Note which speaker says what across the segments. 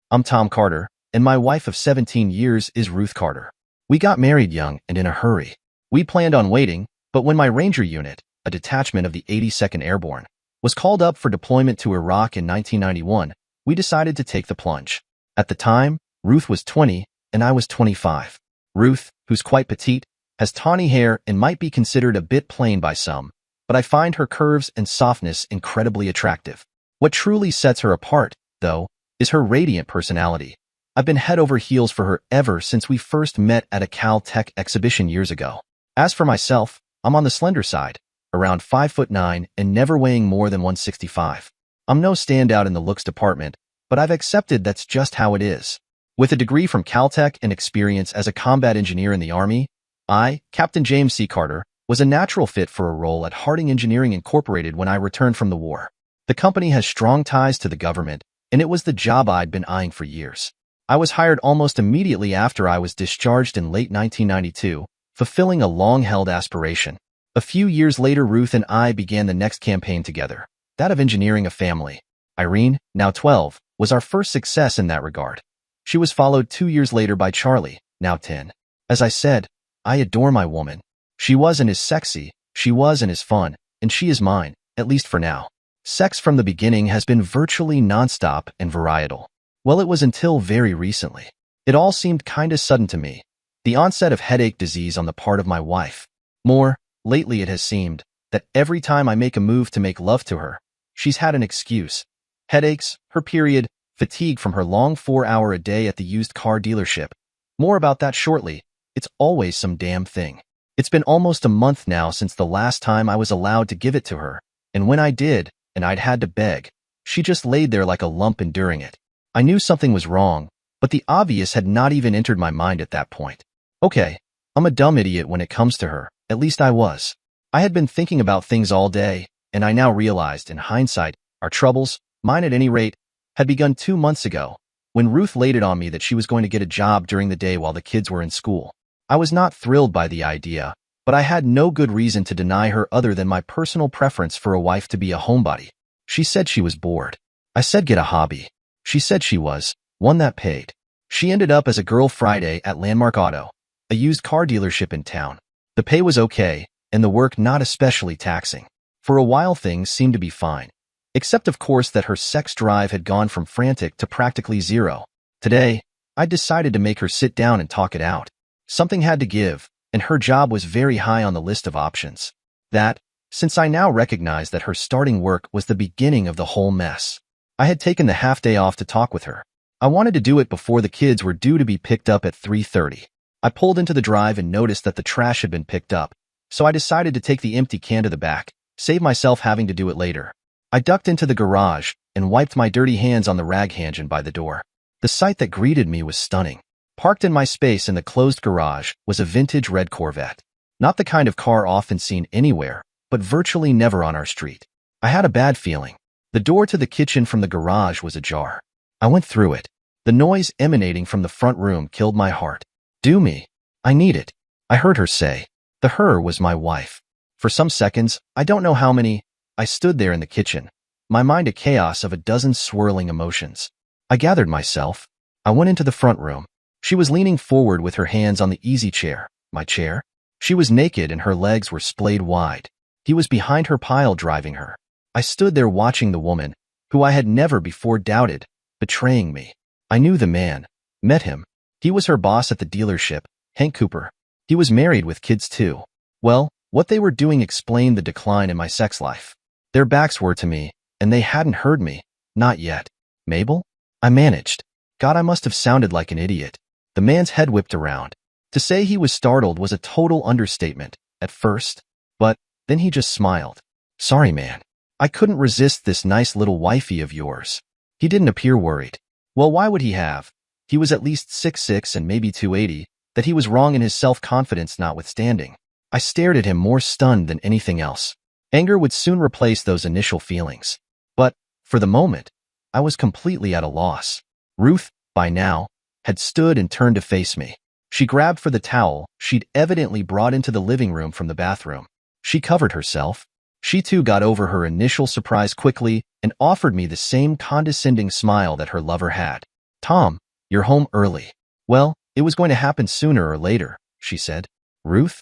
Speaker 1: I'm Tom Carter, and my wife of 17 years is Ruth Carter. We got married young and in a hurry. We planned on waiting, but when my Ranger unit, a detachment of the 82nd Airborne, was called up for deployment to Iraq in 1991, we decided to take the plunge. At the time, Ruth was 20 and I was 25. Ruth, who's quite petite, has tawny hair and might be considered a bit plain by some, but I find her curves and softness incredibly attractive. What truly sets her apart, though, is her radiant personality. I've been head over heels for her ever since we first met at a Cal-Tech exhibition years ago. As for myself, I'm on the slender side, around 5'9" and never weighing more than 165. I'm no standout in the looks department, but I've accepted that's just how it is. With a degree from Cal-Tech and experience as a combat engineer in the Army, I, Captain James C. Carter, was a natural fit for a role at Harding Engineering Incorporated when I returned from the war. The company has strong ties to the government, and it was the job I'd been eyeing for years. I was hired almost immediately after I was discharged in late 1992, fulfilling a long-held aspiration. A few years later, Ruth and I began the next campaign together, that of engineering a family. Irene, now 12, was our first success in that regard. She was followed 2 years later by Charlie, now 10. As I said, I adore my woman. She was and is sexy, she was and is fun, and she is mine, at least for now. Sex from the beginning has been virtually nonstop and varietal. Well, it was until very recently. It all seemed kinda sudden to me. The onset of headache disease on the part of my wife. More, lately it has seemed, that every time I make a move to make love to her, she's had an excuse. Headaches, her period, fatigue from her long 4-hour-a-day at the used car dealership. More about that shortly. It's always some damn thing. It's been almost a month now since the last time I was allowed to give it to her, and when I did, and I'd had to beg, she just laid there like a lump enduring it. I knew something was wrong, but the obvious had not even entered my mind at that point. Okay, I'm a dumb idiot when it comes to her, at least I was. I had been thinking about things all day, and I now realized, in hindsight, our troubles, mine at any rate, had begun 2 months ago, when Ruth laid it on me that she was going to get a job during the day while the kids were in school. I was not thrilled by the idea, but I had no good reason to deny her other than my personal preference for a wife to be a homebody. She said she was bored. I said get a hobby. She said she was, one that paid. She ended up as a girl Friday at Landmark Auto, a used car dealership in town. The pay was okay, and the work not especially taxing. For a while things seemed to be fine, except of course that her sex drive had gone from frantic to practically zero. Today, I decided to make her sit down and talk it out. Something had to give, and her job was very high on the list of options. That, since I now recognized that her starting work was the beginning of the whole mess. I had taken the half-day off to talk with her. I wanted to do it before the kids were due to be picked up at 3:30. I pulled into the drive and noticed that the trash had been picked up, so I decided to take the empty can to the back, save myself having to do it later. I ducked into the garage and wiped my dirty hands on the rag engine by the door. The sight that greeted me was stunning. Parked in my space in the closed garage was a vintage red Corvette. Not the kind of car often seen anywhere, but virtually never on our street. I had a bad feeling. The door to the kitchen from the garage was ajar. I went through it. The noise emanating from the front room killed my heart. Do me. I need it. I heard her say. The her was my wife. For some seconds, I don't know how many, I stood there in the kitchen, my mind a chaos of a dozen swirling emotions. I gathered myself. I went into the front room. She was leaning forward with her hands on the easy chair, my chair. She was naked and her legs were splayed wide. He was behind her pile driving her. I stood there watching the woman, who I had never before doubted, betraying me. I knew the man, met him. He was her boss at the dealership, Hank Cooper. He was married with kids too. Well, what they were doing explained the decline in my sex life. Their backs were to me, and they hadn't heard me, not yet. Mabel? I managed. God, I must have sounded like an idiot. The man's head whipped around. To say he was startled was a total understatement, at first, but then he just smiled. Sorry, man. I couldn't resist this nice little wifey of yours. He didn't appear worried. Well, why would he have? He was at least 6'6" and maybe 280, that he was wrong in his self-confidence notwithstanding. I stared at him more stunned than anything else. Anger would soon replace those initial feelings. But, for the moment, I was completely at a loss. Ruth, by now, had stood and turned to face me. She grabbed for the towel she'd evidently brought into the living room from the bathroom. She covered herself. She too got over her initial surprise quickly and offered me the same condescending smile that her lover had. Tom, you're home early. Well, it was going to happen sooner or later, she said. Ruth?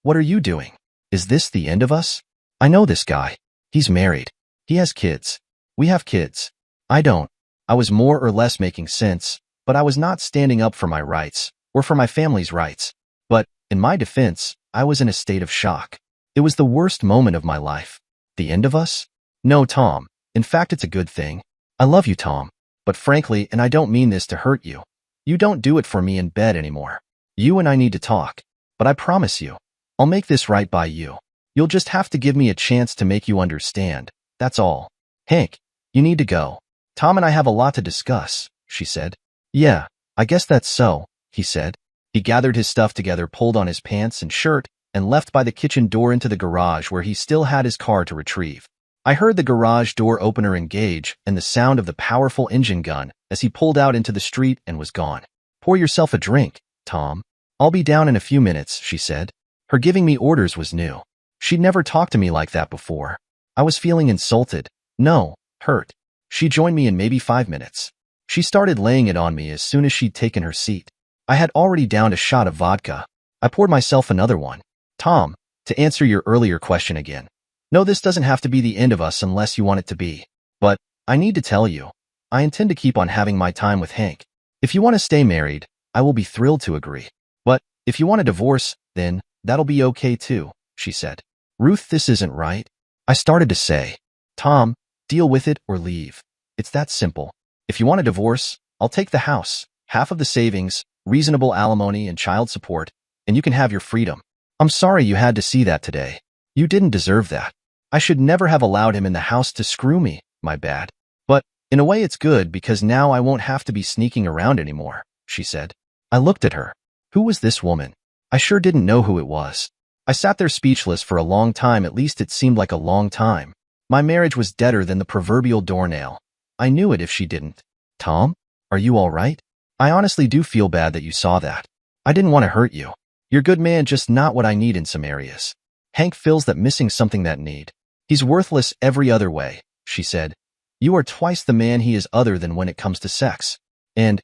Speaker 1: What are you doing? Is this the end of us? I know this guy. He's married. He has kids. We have kids. I don't. I was more or less making sense, but I was not standing up for my rights, or for my family's rights. But, in my defense, I was in a state of shock. It was the worst moment of my life. The end of us? No, Tom. In fact, it's a good thing. I love you, Tom. But frankly, and I don't mean this to hurt you, you don't do it for me in bed anymore. You and I need to talk. But I promise you, I'll make this right by you. You'll just have to give me a chance to make you understand. That's all. Hank, you need to go. Tom and I have a lot to discuss, she said. Yeah, I guess that's so, he said. He gathered his stuff together, pulled on his pants and shirt, and left by the kitchen door into the garage where he still had his car to retrieve. I heard the garage door opener engage and the sound of the powerful engine gun as he pulled out into the street and was gone. Pour yourself a drink, Tom. I'll be down in a few minutes, she said. Her giving me orders was new. She'd never talked to me like that before. I was feeling insulted. No, hurt. She joined me in maybe 5 minutes. She started laying it on me as soon as she'd taken her seat. I had already downed a shot of vodka. I poured myself another one. Tom, to answer your earlier question again. No, this doesn't have to be the end of us unless you want it to be. But, I need to tell you, I intend to keep on having my time with Hank. If you want to stay married, I will be thrilled to agree. But, if you want a divorce, then, that'll be okay too, she said. Ruth, this isn't right. I started to say. Tom, deal with it or leave. It's that simple. If you want a divorce, I'll take the house, half of the savings, reasonable alimony and child support, and you can have your freedom. I'm sorry you had to see that today. You didn't deserve that. I should never have allowed him in the house to screw me, my bad. But, in a way it's good because now I won't have to be sneaking around anymore, she said. I looked at her. Who was this woman? I sure didn't know who it was. I sat there speechless for a long time, at least it seemed like a long time. My marriage was deader than the proverbial doornail. I knew it if she didn't. Tom, are you all right? I honestly do feel bad that you saw that. I didn't want to hurt you. You're a good man, just not what I need in some areas. Hank feels that missing something that need. He's worthless every other way, she said. You are twice the man he is other than when it comes to sex. And,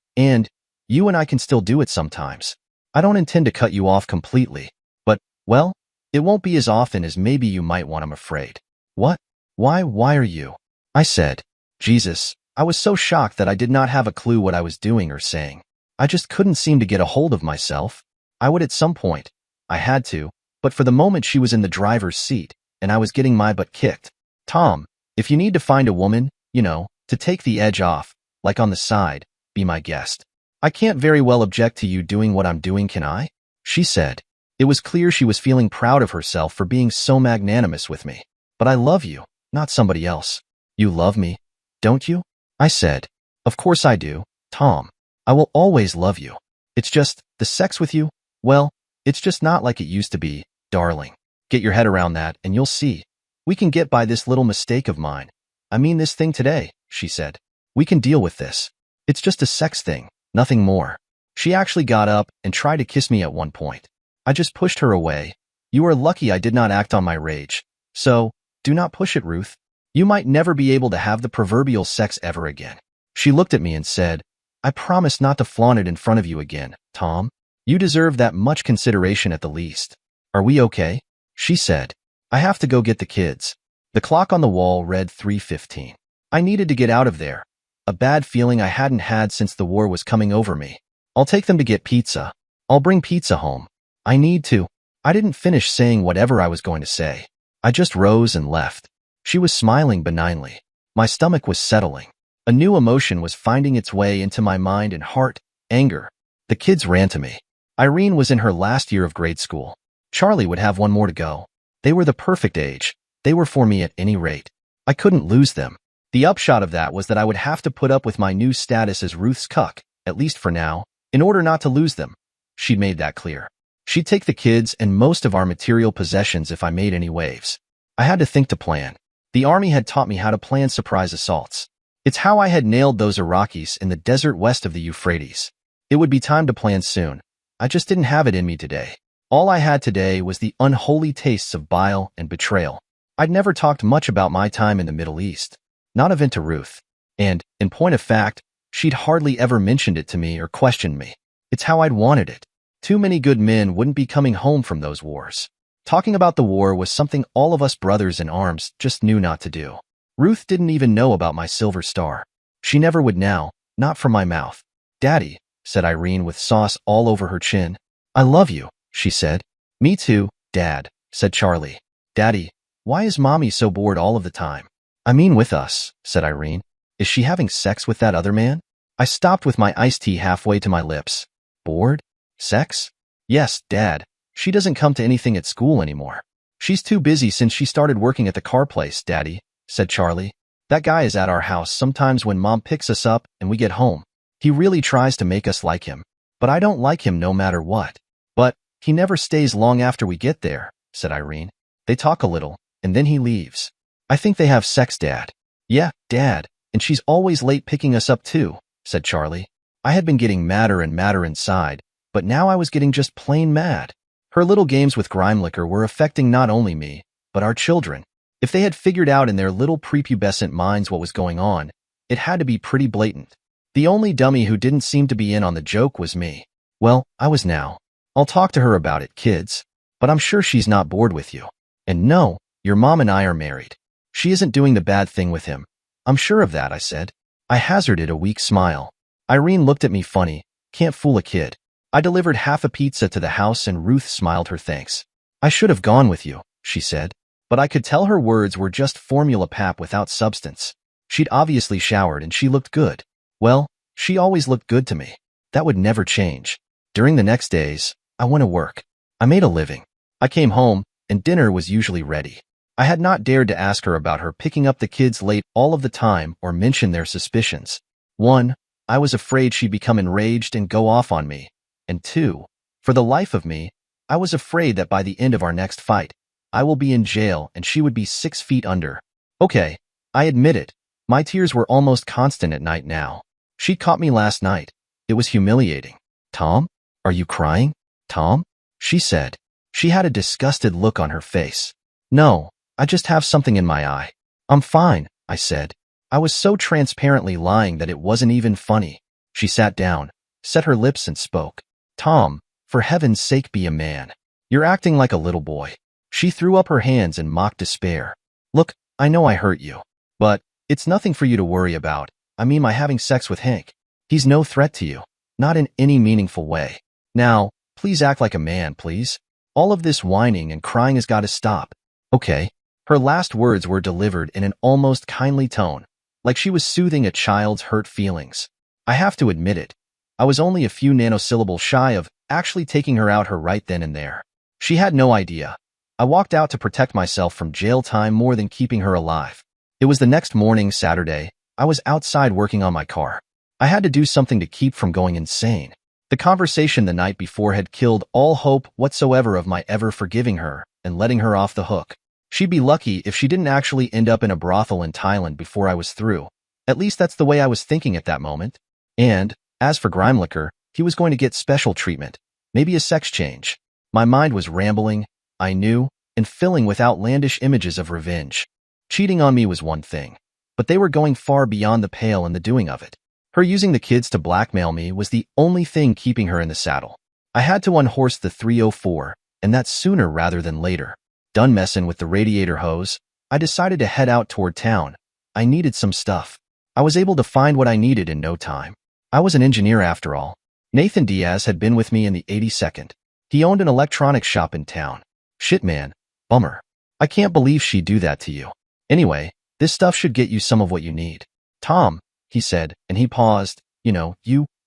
Speaker 1: you and I can still do it sometimes. I don't intend to cut you off completely, but, well, it won't be as often as maybe you might want, I'm afraid. What? Why are you? I said. Jesus, I was so shocked that I did not have a clue what I was doing or saying. I just couldn't seem to get a hold of myself. I would at some point. I had to, but for the moment she was in the driver's seat, and I was getting my butt kicked. Tom, if you need to find a woman, to take the edge off, like on the side, be my guest. I can't very well object to you doing what I'm doing, can I? She said. It was clear she was feeling proud of herself for being so magnanimous with me. But I love you, not somebody else. You love me, don't you? I said. Of course I do, Tom. I will always love you. It's just, the sex with you, well, it's just not like it used to be, darling. Get your head around that and you'll see. We can get by this little mistake of mine. I mean this thing today, she said. We can deal with this. It's just a sex thing, nothing more. She actually got up and tried to kiss me at one point. I just pushed her away. You are lucky I did not act on my rage. So, do not push it, Ruth. You might never be able to have the proverbial sex ever again. She looked at me and said, I promise not to flaunt it in front of you again, Tom. You deserve that much consideration at the least. Are we okay? She said. I have to go get the kids. The clock on the wall read 3:15. I needed to get out of there. A bad feeling I hadn't had since the war was coming over me. I'll take them to get pizza. I'll bring pizza home. I need to. I didn't finish saying whatever I was going to say. I just rose and left. She was smiling benignly. My stomach was settling. A new emotion was finding its way into my mind and heart, anger. The kids ran to me. Irene was in her last year of grade school. Charlie would have one more to go. They were the perfect age. They were for me at any rate. I couldn't lose them. The upshot of that was that I would have to put up with my new status as Ruth's cuck, at least for now, in order not to lose them. She'd made that clear. She'd take the kids and most of our material possessions if I made any waves. I had to think to plan. The army had taught me how to plan surprise assaults. It's how I had nailed those Iraqis in the desert west of the Euphrates. It would be time to plan soon. I just didn't have it in me today. All I had today was the unholy tastes of bile and betrayal. I'd never talked much about my time in the Middle East. Not even to Ruth. And, in point of fact, She'd hardly ever mentioned it to me or questioned me. It's how I'd wanted it. Too many good men wouldn't be coming home from those wars. Talking about the war was something all of us brothers in arms just knew not to do. Ruth didn't even know about my silver star. She never would now, not from my mouth. "Daddy," said Irene with sauce all over her chin. "I love you," she said. "Me too, Dad," said Charlie. "Daddy, why is Mommy so bored all of the time?" "I mean with us," said Irene. "Is she having sex with that other man?" I stopped with my iced tea halfway to my lips. "Bored? Sex?" "Yes, Dad. She doesn't come to anything at school anymore. She's too busy since she started working at the car place, Daddy," said Charlie. "That guy is at our house sometimes when Mom picks us up and we get home. He really tries to make us like him, but I don't like him no matter what." "But he never stays long after we get there," said Irene. "They talk a little, and then he leaves." "I think they have sex, Dad." "Yeah, Dad, and she's always late picking us up too," said Charlie. I had been getting madder and madder inside, but now I was getting just plain mad. Her little games with Grimelicker were affecting not only me, but our children. If they had figured out in their little prepubescent minds what was going on, it had to be pretty blatant. The only dummy who didn't seem to be in on the joke was me. Well, I was now. "I'll talk to her about it, kids. But I'm sure she's not bored with you. And no, your mom and I are married. She isn't doing the bad thing with him. I'm sure of that," I said. I hazarded a weak smile. Irene looked at me funny. Can't fool a kid. I delivered half a pizza to the house and Ruth smiled her thanks. "I should have gone with you," she said. But I could tell her words were just formula pap without substance. She'd obviously showered and she looked good. Well, she always looked good to me. That would never change. During the next days, I went to work. I made a living. I came home, and dinner was usually ready. I had not dared to ask her about her picking up the kids late all of the time or mention their suspicions. 1, I was afraid she'd become enraged and go off on me. And 2, for the life of me, I was afraid that by the end of our next fight, I will be in jail and she would be 6 feet under. Okay, I admit it. My tears were almost constant at night now. She caught me last night. It was humiliating. "Tom, are you crying? Tom?" she said. She had a disgusted look on her face. "No, I just have something in my eye." "I'm fine," I said. I was so transparently lying that it wasn't even funny. She sat down, set her lips and spoke. "Tom, for heaven's sake be a man. You're acting like a little boy." She threw up her hands in mock despair. "Look, I know I hurt you. But it's nothing for you to worry about. I mean my having sex with Hank. He's no threat to you. Not in any meaningful way. Now, please act like a man, please. All of this whining and crying has got to stop. Okay?" Her last words were delivered in an almost kindly tone, like she was soothing a child's hurt feelings. I have to admit it. I was only a few nanosyllables shy of actually taking her out her right then and there. She had no idea. I walked out to protect myself from jail time more than keeping her alive. It was the next morning, Saturday. I was outside working on my car. I had to do something to keep from going insane. The conversation the night before had killed all hope whatsoever of my ever forgiving her and letting her off the hook. She'd be lucky if she didn't actually end up in a brothel in Thailand before I was through. At least that's the way I was thinking at that moment. And, as for Grimelicker, he was going to get special treatment. Maybe a sex change. My mind was rambling, I knew, and filling with outlandish images of revenge. Cheating on me was one thing, but they were going far beyond the pale in the doing of it. Her using the kids to blackmail me was the only thing keeping her in the saddle. I had to unhorse the 304, and that sooner rather than later. Done messing with the radiator hose, I decided to head out toward town. I needed some stuff. I was able to find what I needed in no time. I was an engineer after all. Nathan Diaz had been with me in the 82nd. He owned an electronics shop in town. Shit, man. Bummer. I can't believe she'd do that to you. Anyway, this stuff should get you some of what you need. "Tom," he said, and he paused.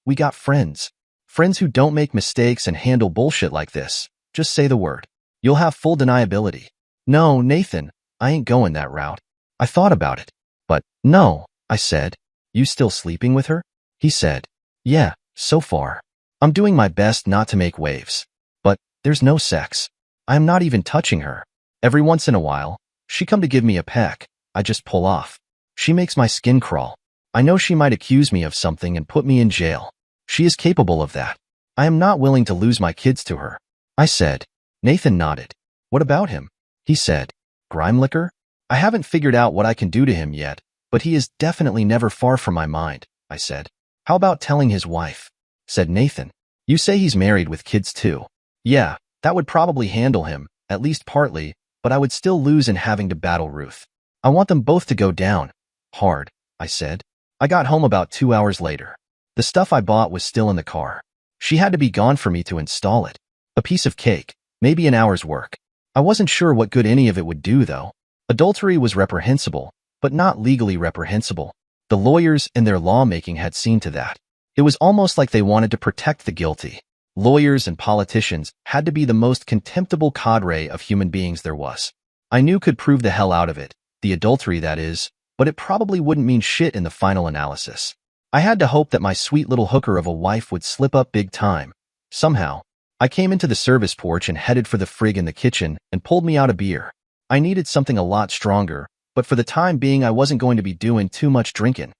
Speaker 1: We got friends. Friends who don't make mistakes and handle bullshit like this. Just say the word. You'll have full deniability." "No, Nathan, I ain't going that route." I thought about it. "But, no," I said. "You still sleeping with her?" He said. "Yeah, so far. I'm doing my best not to make waves. But, there's no sex. I'm not even touching her. Every once in a while, she come to give me a peck. I just pull off. She makes my skin crawl. I know she might accuse me of something and put me in jail. She is capable of that. I am not willing to lose my kids to her." I said. Nathan nodded. "What about him?" He said. "Grimelicker? I haven't figured out what I can do to him yet, but he is definitely never far from my mind," I said. How about telling his wife? Said Nathan. You say he's married with kids too. Yeah, that would probably handle him, at least partly, but I would still lose in having to battle Ruth. I want them both to go down. Hard, I said. I got home about 2 hours later. The stuff I bought was still in the car. She had to be gone for me to install it. A piece of cake, maybe an hour's work. I wasn't sure what good any of it would do, though. Adultery was reprehensible, but not legally reprehensible. The lawyers in their lawmaking had seen to that. It was almost like they wanted to protect the guilty. Lawyers and politicians had to be the most contemptible cadre of human beings there was. I knew could prove the hell out of it, the adultery that is, but it probably wouldn't mean shit in the final analysis. I had to hope that my sweet little hooker of a wife would slip up big time. Somehow, I came into the service porch and headed for the frig in the kitchen and pulled me out a beer. I needed something a lot stronger, but for the time being I wasn't going to be doing too much drinking.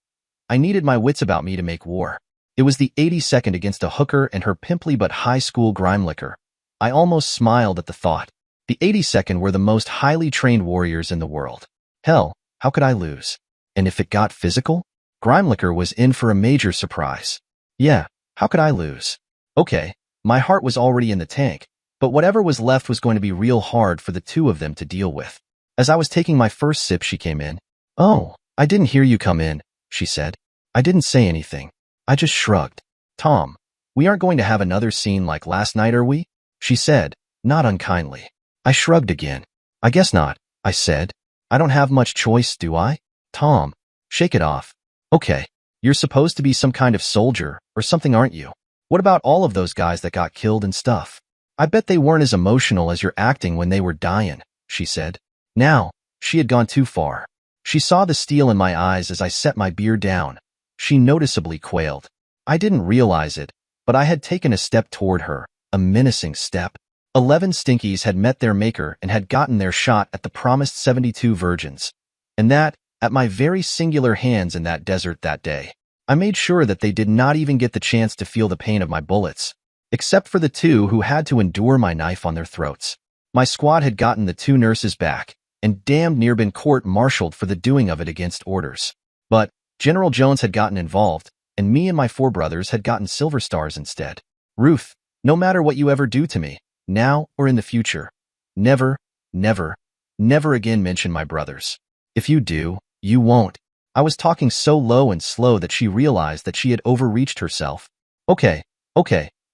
Speaker 1: I needed my wits about me to make war. It was the 82nd against a hooker and her pimply but high school grime liquor. I almost smiled at the thought. The 82nd were the most highly trained warriors in the world. Hell, how could I lose? And if it got physical? Grime liquor was in for a major surprise. Yeah, how could I lose? Okay, my heart was already in the tank, but whatever was left was going to be real hard for the two of them to deal with. As I was taking my first sip, she came in. Oh, I didn't hear you come in, she said. I didn't say anything. I just shrugged. Tom, we aren't going to have another scene like last night, are we? She said, not unkindly. I shrugged again. I guess not, I said. I don't have much choice, do I? Tom, shake it off. Okay, you're supposed to be some kind of soldier or something, aren't you? What about all of those guys that got killed and stuff? I bet they weren't as emotional as you're acting when they were dying, she said. Now, she had gone too far. She saw the steel in my eyes as I set my beer down. She noticeably quailed. I didn't realize it, but I had taken a step toward her, a menacing step. 11 stinkies had met their maker and had gotten their shot at the promised 72 virgins. And that, at my very singular hands in that desert that day. I made sure that they did not even get the chance to feel the pain of my bullets, except for the two who had to endure my knife on their throats. My squad had gotten the 2 nurses back, and damned near been court-martialed for the doing of it against orders. But General Jones had gotten involved, and me and my 4 brothers had gotten silver stars instead. Ruth, no matter what you ever do to me, now or in the future, never, never, never again mention my brothers. If you do, you won't. I was talking so low and slow that she realized that she had overreached herself. Okay,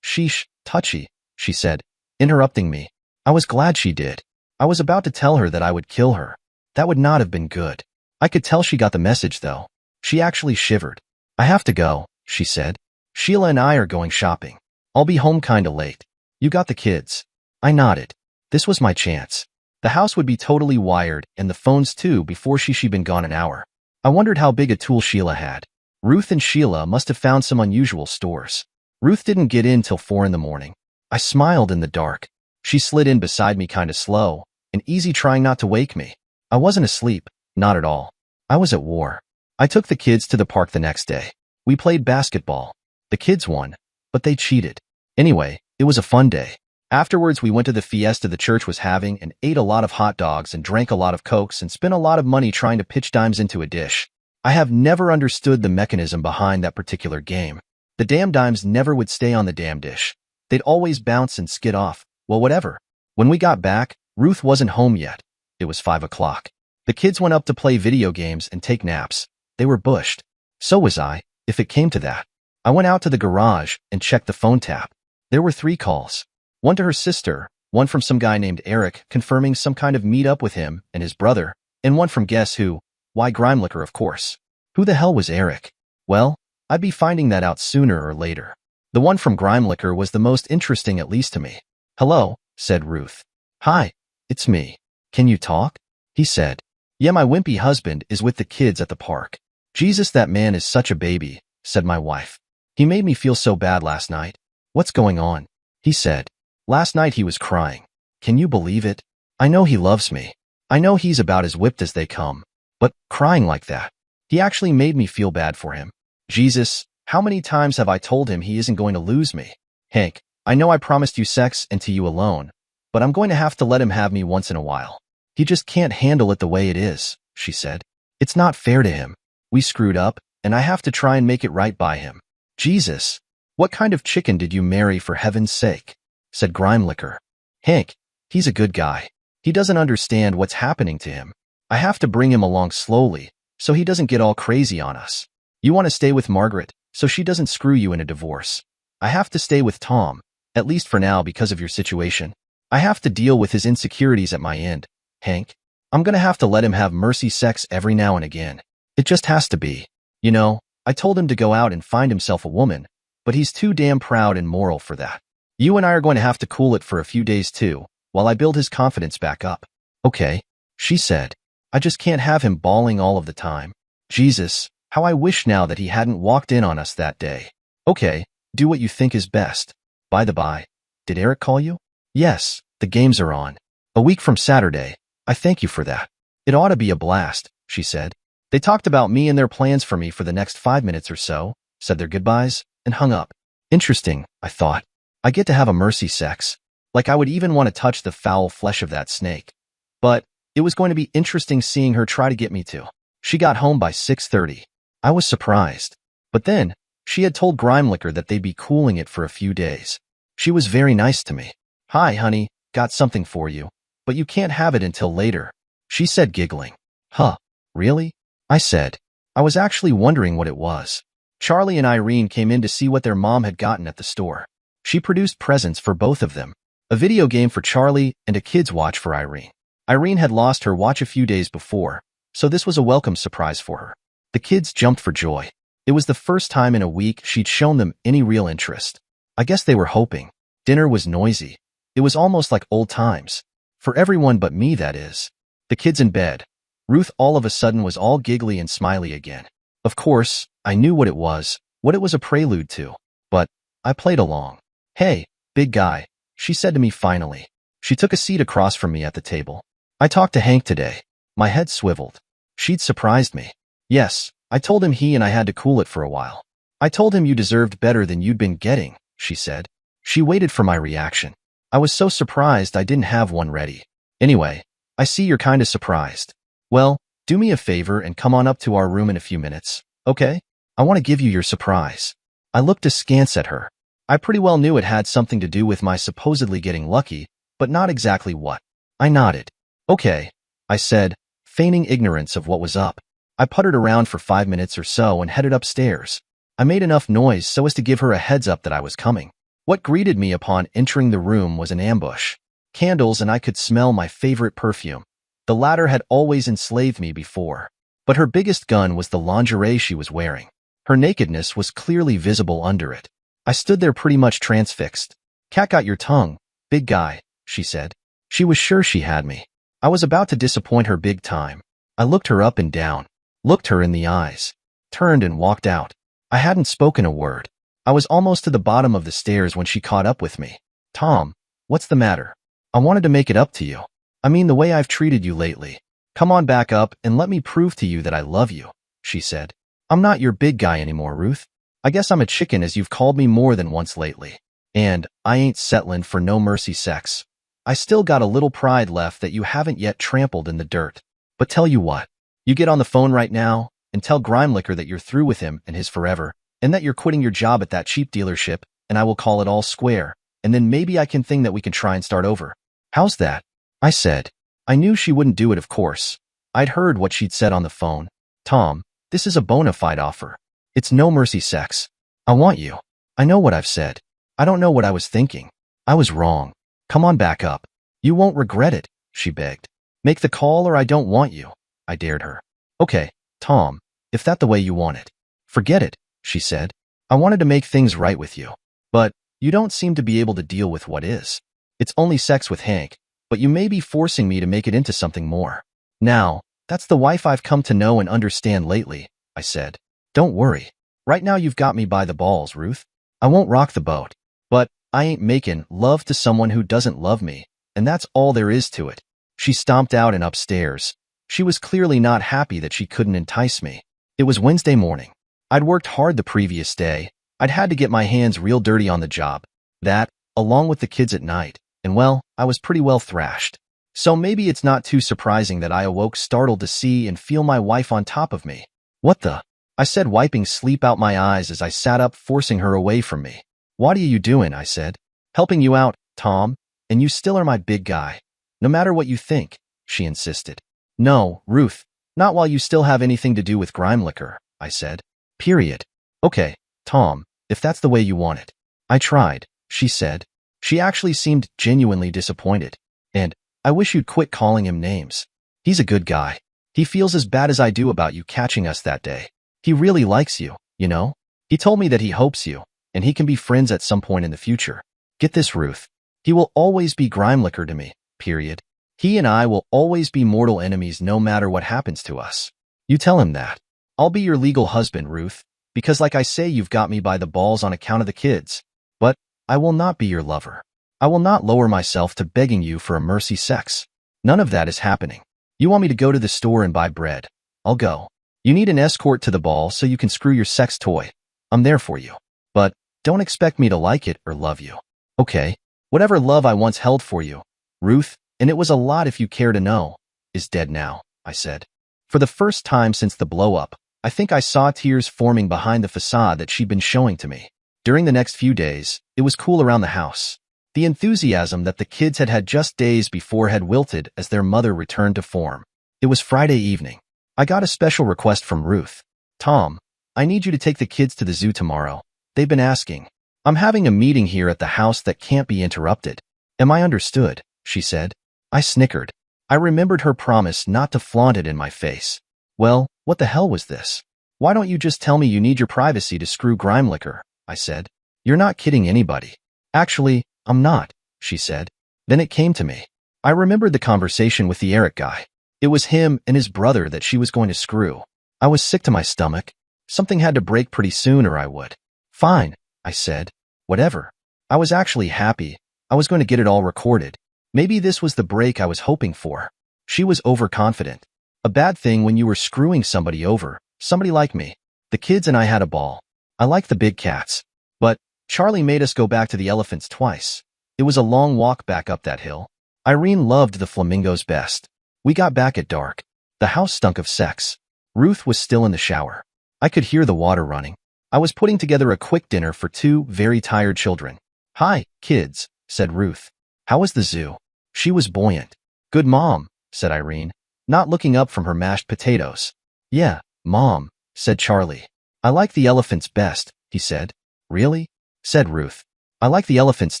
Speaker 1: sheesh, touchy, she said, interrupting me. I was glad she did. I was about to tell her that I would kill her. That would not have been good. I could tell she got the message, though. She actually shivered. I have to go, she said. Sheila and I are going shopping. I'll be home kinda late. You got the kids. I nodded. This was my chance. The house would be totally wired, and the phones too, before she'd been gone an hour. I wondered how big a tool Sheila had. Ruth and Sheila must have found some unusual stores. Ruth didn't get in till 4 in the morning. I smiled in the dark. She slid in beside me kinda slow, and easy, trying not to wake me. I wasn't asleep, not at all. I was at war. I took the kids to the park the next day. We played basketball. The kids won, but they cheated. Anyway, it was a fun day. Afterwards, we went to the fiesta the church was having and ate a lot of hot dogs and drank a lot of Cokes and spent a lot of money trying to pitch dimes into a dish. I have never understood the mechanism behind that particular game. The damn dimes never would stay on the damn dish. They'd always bounce and skid off. Well, whatever. When we got back, Ruth wasn't home yet. It was 5 o'clock. The kids went up to play video games and take naps. They were bushed. So was I, if it came to that. I went out to the garage and checked the phone tap. There were 3 calls. One to her sister, one from some guy named Eric confirming some kind of meet-up with him and his brother, and one from guess who? Why, Grime Liquor, of course. Who the hell was Eric? Well, I'd be finding that out sooner or later. The one from Grime Liquor was the most interesting, at least to me. Hello, said Ruth. Hi, it's me. Can you talk? He said. Yeah, my wimpy husband is with the kids at the park. Jesus, that man is such a baby, said my wife. He made me feel so bad last night. What's going on? He said. Last night he was crying. Can you believe it? I know he loves me. I know he's about as whipped as they come. But crying like that. He actually made me feel bad for him. Jesus, how many times have I told him he isn't going to lose me? Hank, I know I promised you sex and to you alone, but I'm going to have to let him have me once in a while. He just can't handle it the way it is, she said. It's not fair to him. We screwed up, and I have to try and make it right by him. Jesus, what kind of chicken did you marry for heaven's sake? Said Grimelicker. Hank, he's a good guy. He doesn't understand what's happening to him. I have to bring him along slowly, so he doesn't get all crazy on us. You want to stay with Margaret, so she doesn't screw you in a divorce. I have to stay with Tom, at least for now because of your situation. I have to deal with his insecurities at my end, Hank. I'm gonna have to let him have mercy sex every now and again. It just has to be. You know, I told him to go out and find himself a woman, but he's too damn proud and moral for that. You and I are going to have to cool it for a few days too, while I build his confidence back up. Okay, she said. I just can't have him bawling all of the time. Jesus, how I wish now that he hadn't walked in on us that day. Okay, do what you think is best. By the by, did Eric call you? Yes, the games are on. A week from Saturday. I thank you for that. It ought to be a blast, she said. They talked about me and their plans for me for the next 5 minutes or so, said their goodbyes, and hung up. Interesting, I thought. I get to have a mercy sex. Like I would even want to touch the foul flesh of that snake. But it was going to be interesting seeing her try to get me to. She got home by 6:30. I was surprised. But then, she had told Grimelicker that they'd be cooling it for a few days. She was very nice to me. Hi, honey, got something for you. But you can't have it until later, she said, giggling. Huh, really? I said. I was actually wondering what it was. Charlie and Irene came in to see what their mom had gotten at the store. She produced presents for both of them, a video game for Charlie and a kid's watch for Irene. Irene had lost her watch a few days before, so this was a welcome surprise for her. The kids jumped for joy. It was the first time in a week she'd shown them any real interest. I guess they were hoping. Dinner was noisy. It was almost like old times. For everyone but me, that is. The kids in bed. Ruth all of a sudden was all giggly and smiley again. Of course, I knew what it was a prelude to. But I played along. Hey, big guy, she said to me finally. She took a seat across from me at the table. I talked to Hank today. My head swiveled. She'd surprised me. Yes, I told him he and I had to cool it for a while. I told him you deserved better than you'd been getting, she said. She waited for my reaction. I was so surprised I didn't have one ready. Anyway, I see you're kinda surprised. Well, do me a favor and come on up to our room in a few minutes, okay? I want to give you your surprise. I looked askance at her. I pretty well knew it had something to do with my supposedly getting lucky, but not exactly what. I nodded. Okay, I said, feigning ignorance of what was up. I puttered around for 5 minutes or so and headed upstairs. I made enough noise so as to give her a heads up that I was coming. What greeted me upon entering the room was an ambush. Candles, and I could smell my favorite perfume. The latter had always enslaved me before. But her biggest gun was the lingerie she was wearing. Her nakedness was clearly visible under it. I stood there pretty much transfixed. Cat got your tongue, big guy, she said. She was sure she had me. I was about to disappoint her big time. I looked her up and down, looked her in the eyes, turned and walked out. I hadn't spoken a word. I was almost to the bottom of the stairs when she caught up with me. Tom, what's the matter? I wanted to make it up to you. I mean the way I've treated you lately. Come on back up and let me prove to you that I love you, she said. I'm not your big guy anymore, Ruth. I guess I'm a chicken as you've called me more than once lately. And I ain't settling for no mercy sex. I still got a little pride left that you haven't yet trampled in the dirt. But tell you what, you get on the phone right now and tell Grimelicker that you're through with him and his forever, and that you're quitting your job at that cheap dealership, and I will call it all square, and then maybe I can think that we can try and start over. How's that? I said. I knew she wouldn't do it, of course. I'd heard what she'd said on the phone. Tom, this is a bona fide offer. It's no mercy sex. I want you. I know what I've said. I don't know what I was thinking. I was wrong. Come on back up. You won't regret it, she begged. Make the call or I don't want you, I dared her. Okay, Tom, if that's the way you want it. Forget it, she said. I wanted to make things right with you. But you don't seem to be able to deal with what is. It's only sex with Hank, but you may be forcing me to make it into something more. Now, that's the wife I've come to know and understand lately, I said. Don't worry. Right now you've got me by the balls, Ruth. I won't rock the boat. But I ain't making love to someone who doesn't love me, and that's all there is to it. She stomped out and upstairs. She was clearly not happy that she couldn't entice me. It was Wednesday morning. I'd worked hard the previous day. I'd had to get my hands real dirty on the job. That, along with the kids at night, and well, I was pretty well thrashed. So maybe it's not too surprising that I awoke startled to see and feel my wife on top of me. What the? I said, wiping sleep out my eyes as I sat up, forcing her away from me. What are you doing? I said. Helping you out, Tom, and you still are my big guy. No matter what you think, she insisted. No, Ruth, not while you still have anything to do with grime liquor, I said. Period. Okay, Tom, if that's the way you want it. I tried, she said. She actually seemed genuinely disappointed. And I wish you'd quit calling him names. He's a good guy. He feels as bad as I do about you catching us that day. He really likes you, you know? He told me that he hopes you, and he can be friends at some point in the future. Get this, Ruth. He will always be grime liquor to me, period. He and I will always be mortal enemies no matter what happens to us. You tell him that. I'll be your legal husband, Ruth, because like I say, you've got me by the balls on account of the kids. But I will not be your lover. I will not lower myself to begging you for a mercy sex. None of that is happening. You want me to go to the store and buy bread? I'll go. You need an escort to the ball so you can screw your sex toy. I'm there for you. But don't expect me to like it or love you. Okay, whatever love I once held for you, Ruth, and it was a lot if you care to know, is dead now, I said. For the first time since the blow-up, I think I saw tears forming behind the facade that she'd been showing to me. During the next few days, it was cool around the house. The enthusiasm that the kids had had just days before had wilted as their mother returned to form. It was Friday evening. I got a special request from Ruth. Tom, I need you to take the kids to the zoo tomorrow. They've been asking. I'm having a meeting here at the house that can't be interrupted. Am I understood? She said. I snickered. I remembered her promise not to flaunt it in my face. Well, what the hell was this? Why don't you just tell me you need your privacy to screw grime liquor? I said. You're not kidding anybody. Actually, I'm not, she said. Then it came to me. I remembered the conversation with the Eric guy. It was him and his brother that she was going to screw. I was sick to my stomach. Something had to break pretty soon or I would. Fine, I said. Whatever. I was actually happy. I was going to get it all recorded. Maybe this was the break I was hoping for. She was overconfident. A bad thing when you were screwing somebody over, somebody like me. The kids and I had a ball. I like the big cats. But Charlie made us go back to the elephants twice. It was a long walk back up that hill. Irene loved the flamingos best. We got back at dark. The house stunk of sex. Ruth was still in the shower. I could hear the water running. I was putting together a quick dinner for two very tired children. Hi, kids, said Ruth. How was the zoo? She was buoyant. Good, Mom, said Irene, not looking up from her mashed potatoes. Yeah, Mom, said Charlie. I like the elephants best, he said. Really? Said Ruth. I like the elephants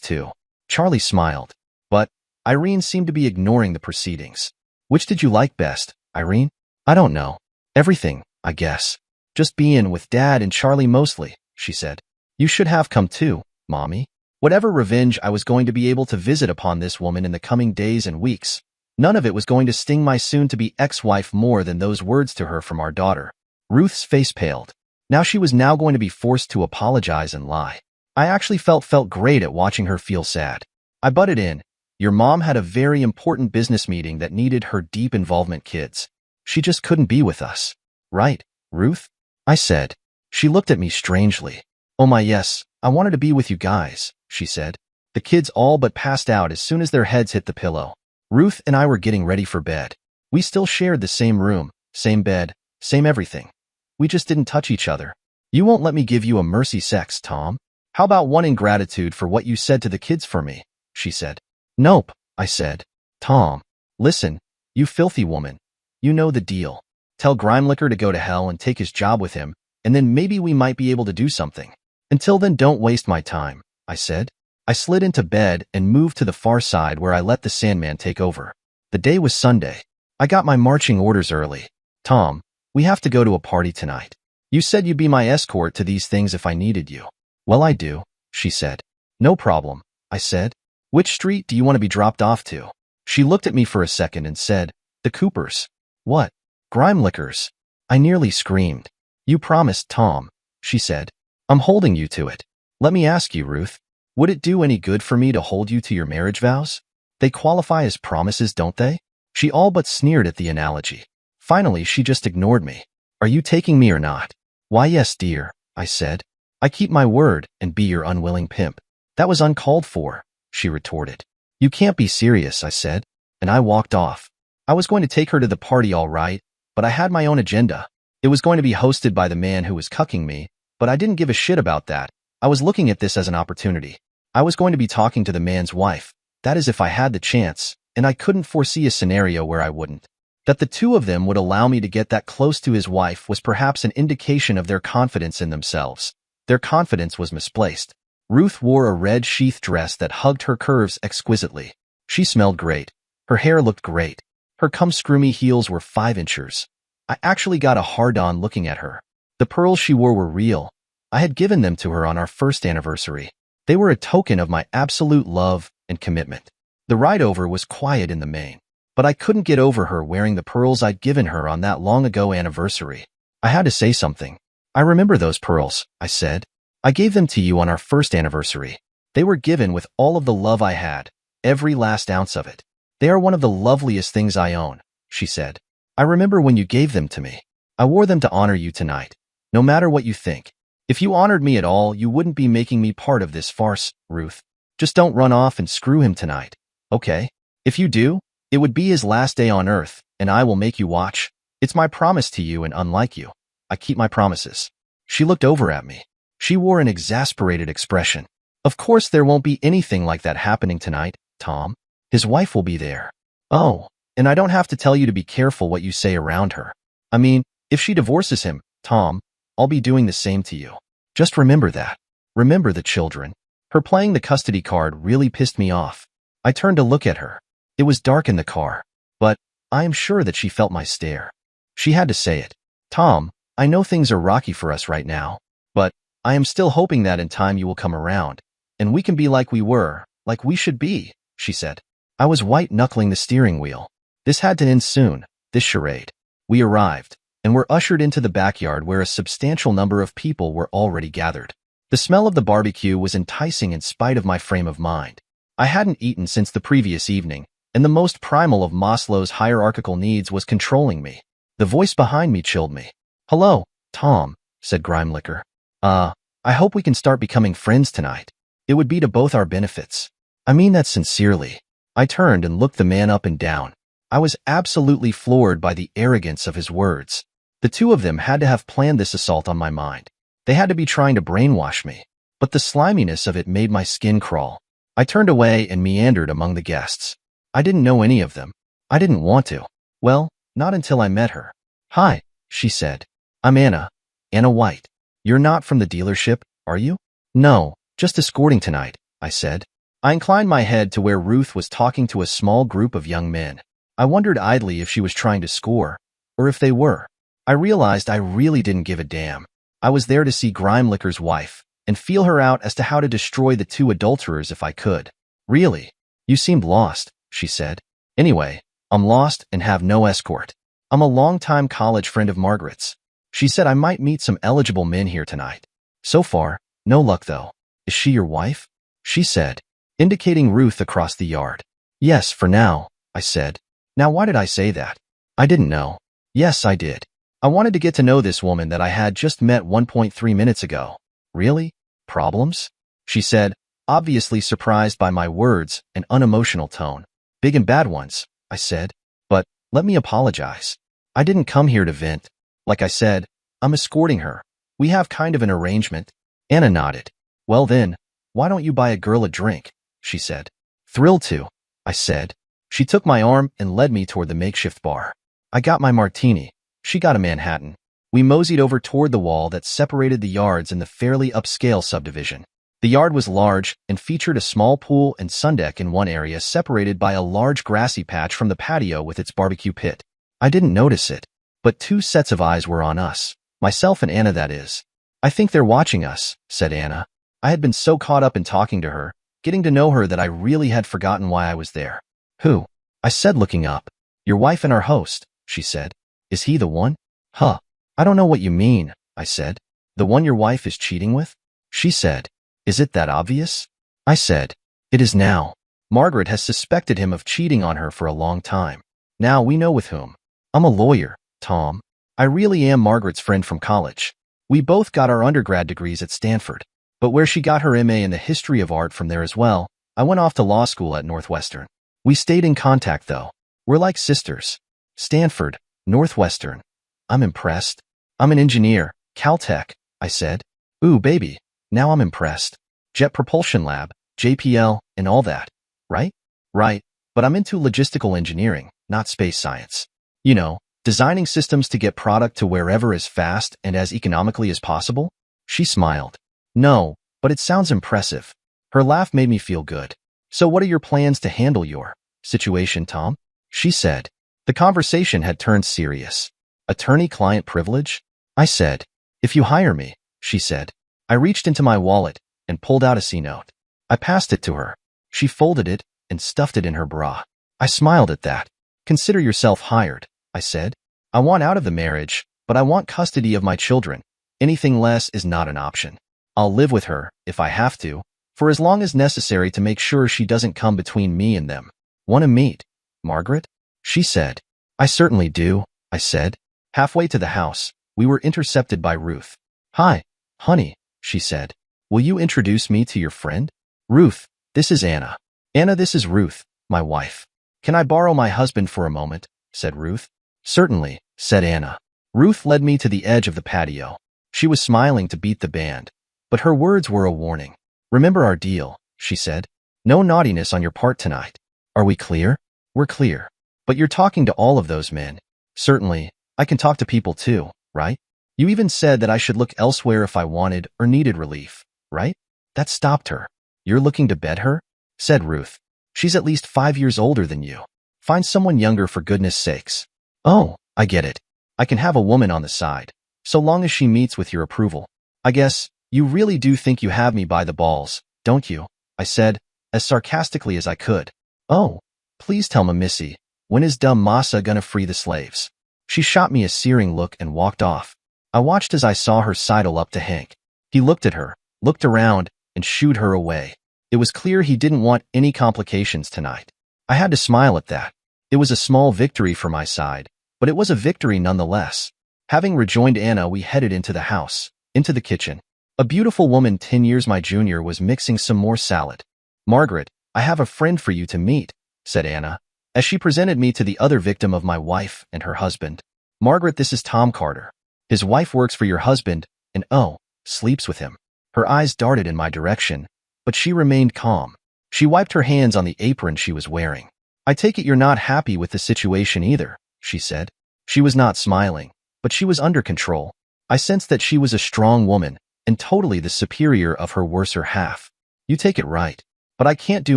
Speaker 1: too. Charlie smiled. But Irene seemed to be ignoring the proceedings. Which did you like best, Irene? I don't know. Everything, I guess. Just being with Dad and Charlie mostly, she said. You should have come too, Mommy. Whatever revenge I was going to be able to visit upon this woman in the coming days and weeks, none of it was going to sting my soon-to-be ex-wife more than those words to her from our daughter. Ruth's face paled. Now she was now going to be forced to apologize and lie. I actually felt great at watching her feel sad. I butted in. Your mom had a very important business meeting that needed her deep involvement, kids. She just couldn't be with us. Right, Ruth? I said. She looked at me strangely. Oh my yes, I wanted to be with you guys, she said. The kids all but passed out as soon as their heads hit the pillow. Ruth and I were getting ready for bed. We still shared the same room, same bed, same everything. We just didn't touch each other. You won't let me give you a mercy sex, Tom? How about one in gratitude for what you said to the kids for me? She said. Nope, I said. Tom, listen, you filthy woman. You know the deal. Tell Grime Liquor to go to hell and take his job with him, and then maybe we might be able to do something. Until then, don't waste my time, I said. I slid into bed and moved to the far side where I let the Sandman take over. The day was Sunday. I got my marching orders early. Tom, we have to go to a party tonight. You said you'd be my escort to these things if I needed you. Well, I do, she said. No problem, I said. Which street do you want to be dropped off to? She looked at me for a second and said, The Coopers. What? Grime Liquors. I nearly screamed. You promised, Tom, she said. I'm holding you to it. Let me ask you, Ruth. Would it do any good for me to hold you to your marriage vows? They qualify as promises, don't they? She all but sneered at the analogy. Finally, she just ignored me. Are you taking me or not? Why, yes, dear, I said. I keep my word and be your unwilling pimp. That was uncalled for, she retorted. You can't be serious, I said, and I walked off. I was going to take her to the party all right, but I had my own agenda. It It was going to be hosted by the man who was cucking me, but I didn't give a shit about that. I was looking at this as an opportunity. I was going to be talking to the man's wife. That is if I had the chance, and I couldn't foresee a scenario where I wouldn't. That the two of them would allow me to get that close to his wife was perhaps an indication of their confidence in themselves. Their confidence was misplaced. Ruth wore a red sheath dress that hugged her curves exquisitely. She smelled great. Her hair looked great. Her cum-screamy heels were 5 inches. I actually got a hard-on looking at her. The pearls she wore were real. I had given them to her on our first anniversary. They were a token of my absolute love and commitment. The ride over was quiet in the main, but I couldn't get over her wearing the pearls I'd given her on that long-ago anniversary. I had to say something. I remember those pearls, I said. I gave them to you on our first anniversary. They were given with all of the love I had, every last ounce of it. They are one of the loveliest things I own, she said. I remember when you gave them to me. I wore them to honor you tonight. No matter what you think. If you honored me at all, you wouldn't be making me part of this farce, Ruth. Just don't run off and screw him tonight, okay? If you do, it would be his last day on earth, and I will make you watch. It's my promise to you, and unlike you, I keep my promises. She looked over at me. She wore an exasperated expression. Of course there won't be anything like that happening tonight, Tom. His wife will be there. Oh, and I don't have to tell you to be careful what you say around her. I mean, if she divorces him, Tom, I'll be doing the same to you. Just remember that. Remember the children. Her playing the custody card really pissed me off. I turned to look at her. It was dark in the car, but I am sure that she felt my stare. She had to say it. Tom, I know things are rocky for us right now, but I am still hoping that in time you will come around, and we can be like we were, like we should be, she said. I was white-knuckling the steering wheel. This had to end soon, this charade. We arrived, and were ushered into the backyard where a substantial number of people were already gathered. The smell of the barbecue was enticing in spite of my frame of mind. I hadn't eaten since the previous evening, and the most primal of Maslow's hierarchical needs was controlling me. The voice behind me chilled me. Hello, Tom, said Grimelicker. I hope we can start becoming friends tonight. It would be to both our benefits. I mean that sincerely. I turned and looked the man up and down. I was absolutely floored by the arrogance of his words. The two of them had to have planned this assault on my mind. They had to be trying to brainwash me, but the sliminess of it made my skin crawl. I turned away and meandered among the guests. I didn't know any of them. I didn't want to. Well, not until I met her. Hi, she said. I'm Anna. Anna White. You're not from the dealership, are you? No, just escorting tonight, I said. I inclined my head to where Ruth was talking to a small group of young men. I wondered idly if she was trying to score, or if they were. I realized I really didn't give a damn. I was there to see Grimelicker's wife, and feel her out as to how to destroy the two adulterers if I could. Really? You seemed lost, she said. Anyway, I'm lost and have no escort. I'm a longtime college friend of Margaret's. She said I might meet some eligible men here tonight. So far, no luck though. Is she your wife? She said, indicating Ruth across the yard. Yes, for now, I said. Now why did I say that? I didn't know. Yes, I did. I wanted to get to know this woman that I had just met 1.3 minutes ago. Really? Problems? She said, obviously surprised by my words and unemotional tone. Big and bad ones, I said. But let me apologize. I didn't come here to vent. Like I said, I'm escorting her. We have kind of an arrangement. Anna nodded. Well then, why don't you buy a girl a drink? She said. Thrilled to, I said. She took my arm and led me toward the makeshift bar. I got my martini. She got a Manhattan. We moseyed over toward the wall that separated the yards in the fairly upscale subdivision. The yard was large and featured a small pool and sundeck in one area separated by a large grassy patch from the patio with its barbecue pit. I didn't notice it, but 2 sets of eyes were on us. Myself and Anna, that is. I think they're watching us, said Anna. I had been so caught up in talking to her, getting to know her, that I really had forgotten why I was there. Who? I said, looking up. Your wife and our host, she said. Is he the one? Huh. I don't know what you mean, I said. The one your wife is cheating with? She said. Is it that obvious? I said. It is now. Margaret has suspected him of cheating on her for a long time. Now we know with whom. I'm a lawyer, Tom. I really am Margaret's friend from college. We both got our undergrad degrees at Stanford, but where she got her MA in the history of art from there as well, I went off to law school at Northwestern. We stayed in contact though. We're like sisters. Stanford, Northwestern. I'm impressed. I'm an engineer, Caltech, I said. Ooh, baby, now I'm impressed. Jet Propulsion Lab, JPL, and all that, right? Right, but I'm into logistical engineering, not space science. You know, designing systems to get product to wherever as fast and as economically as possible? She smiled. No, but it sounds impressive. Her laugh made me feel good. So what are your plans to handle your situation, Tom? She said. The conversation had turned serious. Attorney-client privilege? I said. If you hire me, she said. I reached into my wallet and pulled out a C-note. I passed it to her. She folded it and stuffed it in her bra. I smiled at that. Consider yourself hired, I said. I want out of the marriage, but I want custody of my children. Anything less is not an option. I'll live with her, if I have to, for as long as necessary to make sure she doesn't come between me and them. Want to meet Margaret? She said. I certainly do, I said. Halfway to the house, we were intercepted by Ruth. Hi, honey, she said. Will you introduce me to your friend? Ruth, this is Anna. Anna, this is Ruth, my wife. Can I borrow my husband for a moment? Said Ruth. Certainly, said Anna. Ruth led me to the edge of the patio. She was smiling to beat the band, but her words were a warning. Remember our deal, she said. No naughtiness on your part tonight. Are we clear? We're clear. But you're talking to all of those men. Certainly, I can talk to people too, right? You even said that I should look elsewhere if I wanted or needed relief, right? That stopped her. You're looking to bed her? Said Ruth. She's at least 5 years older than you. Find someone younger for goodness sakes. Oh, I get it. I can have a woman on the side, so long as she meets with your approval. I guess you really do think you have me by the balls, don't you? I said, as sarcastically as I could. Oh, please tell me, Missy, when is dumb Massa gonna free the slaves? She shot me a searing look and walked off. I watched as I saw her sidle up to Hank. He looked at her, looked around, and shooed her away. It was clear he didn't want any complications tonight. I had to smile at that. It was a small victory for my side, but it was a victory nonetheless. Having rejoined Anna, we headed into the house, into the kitchen. A beautiful woman 10 years my junior was mixing some more salad. Margaret, I have a friend for you to meet, said Anna, as she presented me to the other victim of my wife and her husband. Margaret, this is Tom Carter. His wife works for your husband and, oh, sleeps with him. Her eyes darted in my direction, but she remained calm. She wiped her hands on the apron she was wearing. I take it you're not happy with the situation either, she said. She was not smiling, but she was under control. I sensed that she was a strong woman and totally the superior of her worser half. You take it right, but I can't do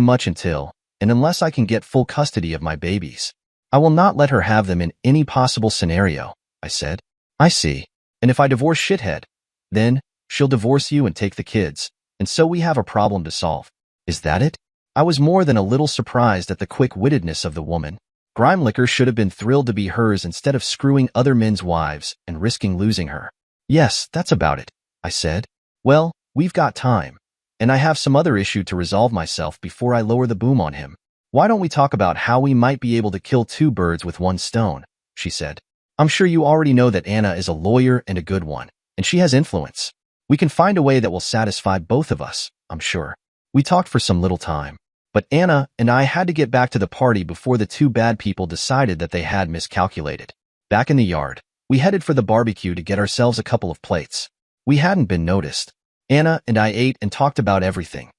Speaker 1: much until, and unless I can get full custody of my babies. I will not let her have them in any possible scenario, I said. I see. And if I divorce shithead, then she'll divorce you and take the kids, and so we have a problem to solve. Is that it? I was more than a little surprised at the quick-wittedness of the woman. Grimelicker should have been thrilled to be hers instead of screwing other men's wives and risking losing her. Yes, that's about it, I said. Well, we've got time, and I have some other issue to resolve myself before I lower the boom on him. Why don't we talk about how we might be able to kill 2 birds with 1 stone, she said. I'm sure you already know that Anna is a lawyer and a good one, and she has influence. We can find a way that will satisfy both of us, I'm sure. We talked for some little time, but Anna and I had to get back to the party before the 2 bad people decided that they had miscalculated. Back in the yard, we headed for the barbecue to get ourselves a couple of plates. We hadn't been noticed. Anna and I ate and talked about everything.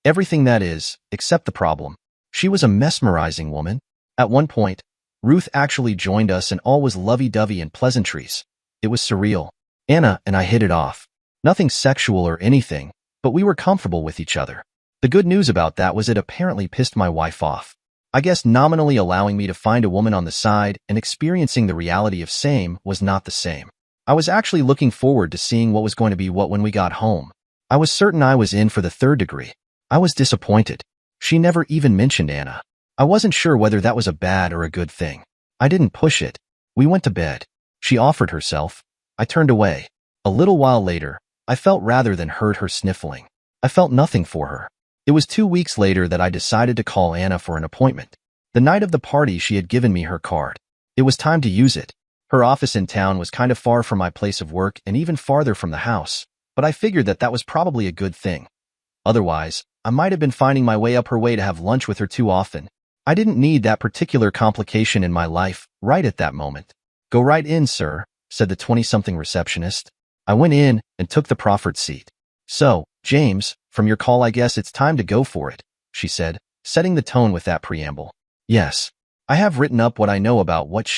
Speaker 1: Everything, that is, except the problem. She was a mesmerizing woman. At one point, Ruth actually joined us and all was lovey-dovey and pleasantries. It was surreal. Anna and I hit it off. Nothing sexual or anything, but we were comfortable with each other. The good news about that was it apparently pissed my wife off. I guess nominally allowing me to find a woman on the side and experiencing the reality of same was not the same. I was actually looking forward to seeing what was going to be what when we got home. I was certain I was in for the 3rd degree. I was disappointed. She never even mentioned Anna. I wasn't sure whether that was a bad or a good thing. I didn't push it. We went to bed. She offered herself. I turned away. A little while later, I felt rather than heard her sniffling. I felt nothing for her. It was 2 weeks later that I decided to call Anna for an appointment. The night of the party, she had given me her card. It was time to use it. Her office in town was kind of far from my place of work and even farther from the house, but I figured that that was probably a good thing. Otherwise, I might have been finding my way up her way to have lunch with her too often. I didn't need that particular complication in my life right at that moment. Go right in, sir, said the 20-something receptionist. I went in and took the proffered seat. So, James, from your call I guess it's time to go for it, she said, setting the tone with that preamble. Yes. I have written up what I know about what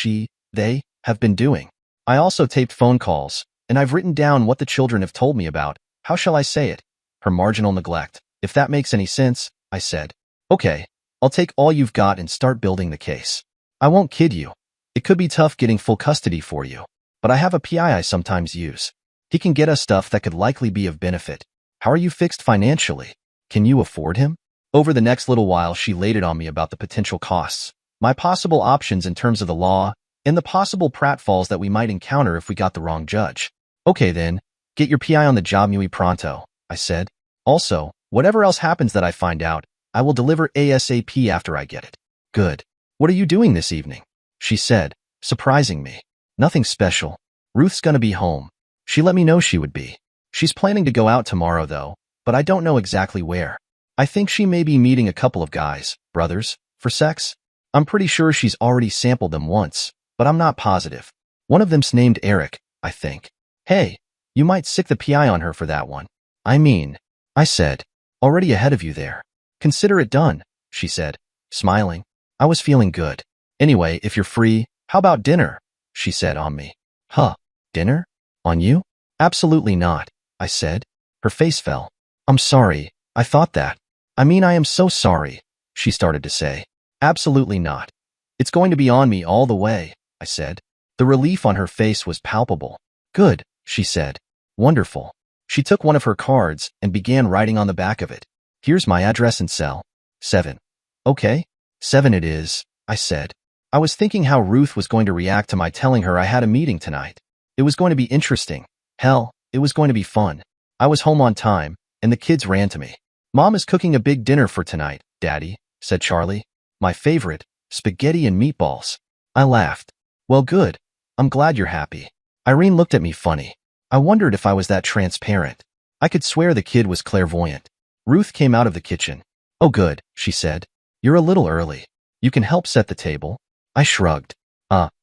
Speaker 1: they, have been doing. I also taped phone calls, and I've written down what the children have told me about, how shall I say it, her marginal neglect. If that makes any sense, I said. Okay, I'll take all you've got and start building the case. I won't kid you. It could be tough getting full custody for you, but I have a PI I sometimes use. He can get us stuff that could likely be of benefit. How are you fixed financially? Can you afford him? Over the next little while, she laid it on me about the potential costs, my possible options in terms of the law, and the possible pratfalls that we might encounter if we got the wrong judge. Okay then, get your PI on the job muy pronto, I said. Also, whatever else happens that I find out, I will deliver ASAP after I get it. Good. What are you doing this evening? She said, surprising me. Nothing special. Ruth's gonna be home. She let me know she would be. She's planning to go out tomorrow though, but I don't know exactly where. I think she may be meeting a couple of guys, brothers, for sex. I'm pretty sure she's already sampled them once, but I'm not positive. One of them's named Eric, I think. Hey, you might sick the PI on her for that one. I said, already ahead of you there. Consider it done, she said, smiling. I was feeling good. Anyway, if you're free, how about dinner? She said on me. Huh, dinner? On you? Absolutely not, I said. Her face fell. I'm sorry, I thought that. I am so sorry, she started to say. Absolutely not. It's going to be on me all the way, I said. The relief on her face was palpable. Good, she said. Wonderful. She took one of her cards and began writing on the back of it. Here's my address and cell. 7. Okay, 7 it is, I said. I was thinking how Ruth was going to react to my telling her I had a meeting tonight. It was going to be interesting. Hell, it was going to be fun. I was home on time, and the kids ran to me. Mom is cooking a big dinner for tonight, Daddy, said Charlie. My favorite, spaghetti and meatballs. I laughed. Well, good. I'm glad you're happy. Irene looked at me funny. I wondered if I was that transparent. I could swear the kid was clairvoyant. Ruth came out of the kitchen. Oh good, she said. You're a little early. You can help set the table. I shrugged.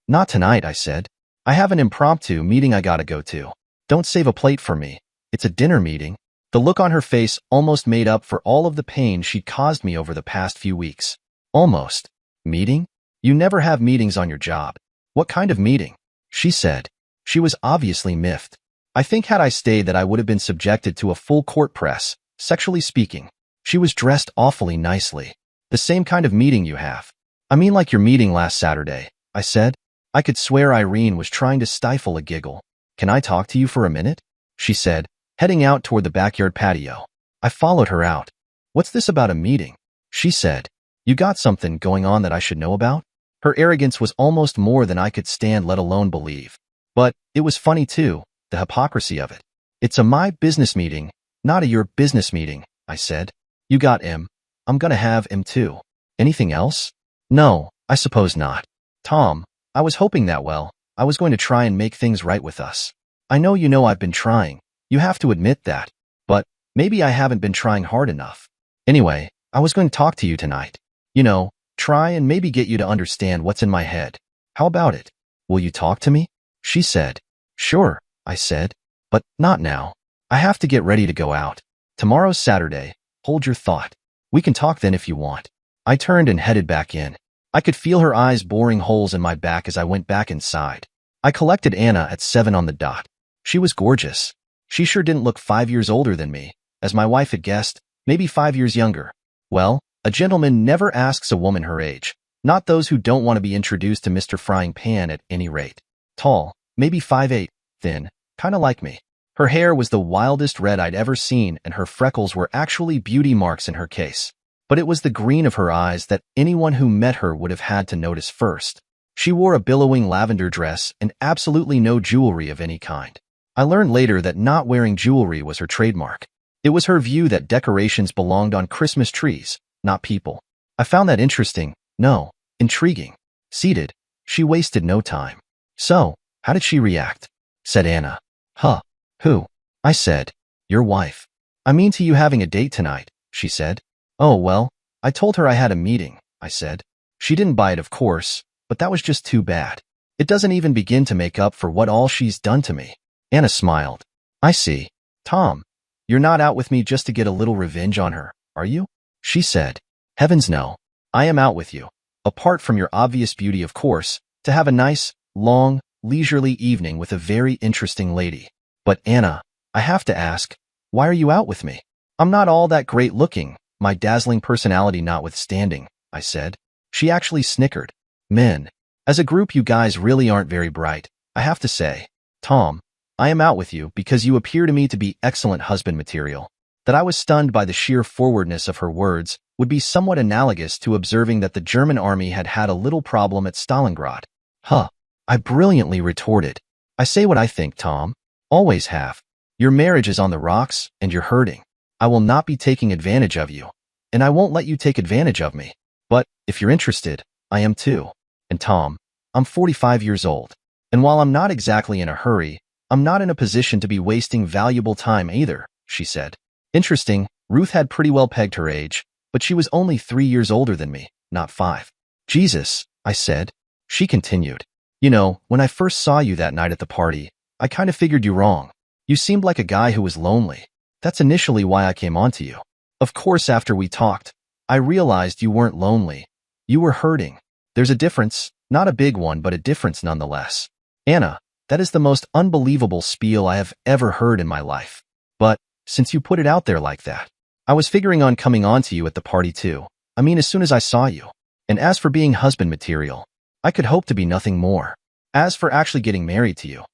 Speaker 1: Not tonight, I said. I have an impromptu meeting I gotta go to. Don't save a plate for me. It's a dinner meeting. The look on her face almost made up for all of the pain she'd caused me over the past few weeks. Almost. Meeting? You never have meetings on your job. What kind of meeting? She said. She was obviously miffed. I think had I stayed that I would have been subjected to a full court press, sexually speaking. She was dressed awfully nicely. The same kind of meeting you have. Like your meeting last Saturday, I said. I could swear Irene was trying to stifle a giggle. Can I talk to you for a minute? She said, heading out toward the backyard patio. I followed her out. What's this about a meeting? She said. You got something going on that I should know about? Her arrogance was almost more than I could stand, let alone believe. But it was funny too, the hypocrisy of it. It's a my business meeting, not a your business meeting, I said. You got him. I'm gonna have him too. Anything else? No, I suppose not. Tom, I was hoping that I was going to try and make things right with us. I know you know I've been trying. You have to admit that. But maybe I haven't been trying hard enough. Anyway, I was going to talk to you tonight. Try and maybe get you to understand what's in my head. How about it? Will you talk to me? She said. Sure, I said. But not now. I have to get ready to go out. Tomorrow's Saturday. Hold your thought. We can talk then if you want. I turned and headed back in. I could feel her eyes boring holes in my back as I went back inside. I collected Anna at 7 on the dot. She was gorgeous. She sure didn't look 5 years older than me, as my wife had guessed, maybe 5 years younger. Well, a gentleman never asks a woman her age, not those who don't want to be introduced to Mr. Frying Pan at any rate. Tall, maybe 5'8", thin, kinda like me. Her hair was the wildest red I'd ever seen, and her freckles were actually beauty marks in her case. But it was the green of her eyes that anyone who met her would have had to notice first. She wore a billowing lavender dress and absolutely no jewelry of any kind. I learned later that not wearing jewelry was her trademark. It was her view that decorations belonged on Christmas trees, not people. I found that interesting, no, intriguing. Seated, she wasted no time. So, how did she react? Said Anna. Huh. Who? I said. Your wife. I mean to you having a date tonight, she said. Oh, well, I told her I had a meeting, I said. She didn't buy it, of course, but that was just too bad. It doesn't even begin to make up for what all she's done to me. Anna smiled. I see. Tom, you're not out with me just to get a little revenge on her, are you? She said. Heavens no. I am out with you. Apart from your obvious beauty, of course, to have a nice, long, leisurely evening with a very interesting lady. But Anna, I have to ask, why are you out with me? I'm not all that great looking, my dazzling personality notwithstanding, I said. She actually snickered. Men, as a group you guys really aren't very bright, I have to say. Tom, I am out with you because you appear to me to be excellent husband material. That I was stunned by the sheer forwardness of her words would be somewhat analogous to observing that the German army had had a little problem at Stalingrad. Huh, I brilliantly retorted. I say what I think, Tom. Always have. Your marriage is on the rocks, and you're hurting. I will not be taking advantage of you, and I won't let you take advantage of me. But, if you're interested, I am too. And Tom, I'm 45 years old, and while I'm not exactly in a hurry, I'm not in a position to be wasting valuable time either, she said. Interesting, Ruth had pretty well pegged her age, but she was only 3 years older than me, not 5. Jesus, I said. She continued. You know, when I first saw you that night at the party, I kind of figured you wrong. You seemed like a guy who was lonely. That's initially why I came on to you. Of course, after we talked, I realized you weren't lonely. You were hurting. There's a difference, not a big one, but a difference nonetheless. Anna, that is the most unbelievable spiel I have ever heard in my life. But, since you put it out there like that, I was figuring on coming on to you at the party too. I mean, as soon as I saw you. And as for being husband material, I could hope to be nothing more. As for actually getting married to you,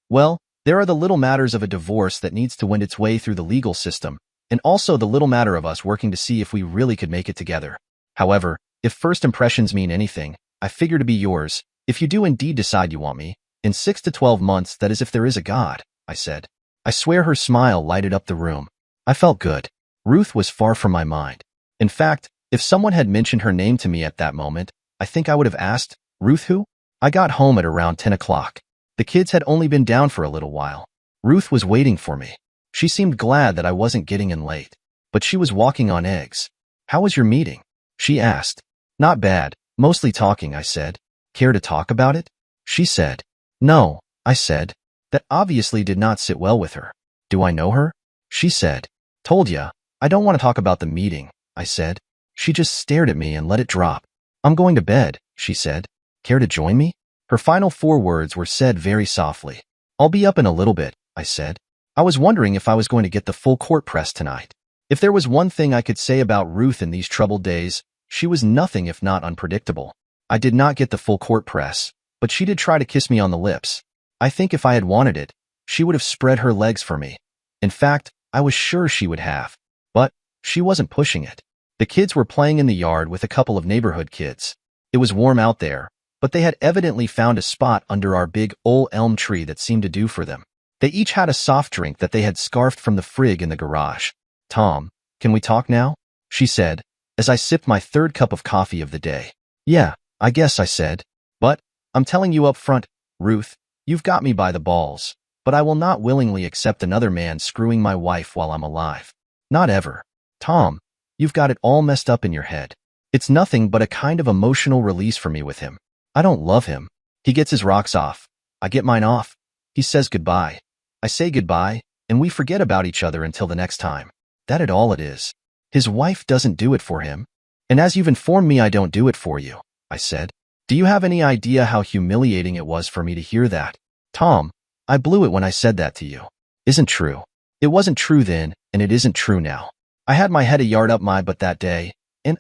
Speaker 1: well, there are the little matters of a divorce that needs to wend its way through the legal system, and also the little matter of us working to see if we really could make it together. However, if first impressions mean anything, I figure to be yours, if you do indeed decide you want me, in 6 to 12 months, that is if there is a God, I said. I swear her smile lighted up the room. I felt good. Ruth was far from my mind. In fact, if someone had mentioned her name to me at that moment, I think I would have asked, Ruth who? I got home at around 10 o'clock. The kids had only been down for a little while. Ruth was waiting for me. She seemed glad that I wasn't getting in late, but she was walking on eggs. How was your meeting? She asked. Not bad, mostly talking, I said. Care to talk about it? She said. No, I said. That obviously did not sit well with her. Do I know her? She said. Told ya, I don't want to talk about the meeting, I said. She just stared at me and let it drop. I'm going to bed, she said. Care to join me? Her final 4 words were said very softly. I'll be up in a little bit, I said. I was wondering if I was going to get the full court press tonight. If there was one thing I could say about Ruth in these troubled days, she was nothing if not unpredictable. I did not get the full court press, but she did try to kiss me on the lips. I think if I had wanted it, she would have spread her legs for me. In fact, I was sure she would have. But she wasn't pushing it. The kids were playing in the yard with a couple of neighborhood kids. It was warm out there, but they had evidently found a spot under our big old elm tree that seemed to do for them. They each had a soft drink that they had scarfed from the frig in the garage. Tom, can we talk now? She said, as I sipped my 3rd cup of coffee of the day. Yeah, I guess, I said. But, I'm telling you up front, Ruth, you've got me by the balls, but I will not willingly accept another man screwing my wife while I'm alive. Not ever. Tom, you've got it all messed up in your head. It's nothing but a kind of emotional release for me with him. I don't love him. He gets his rocks off. I get mine off. He says goodbye. I say goodbye, and we forget about each other until the next time. That it all it is. His wife doesn't do it for him. And as you've informed me, I don't do it for you, I said. Do you have any idea how humiliating it was for me to hear that? Tom, I blew it when I said that to you. Isn't true. It wasn't true then, and it isn't true now. I had my head a yard up my butt that day, and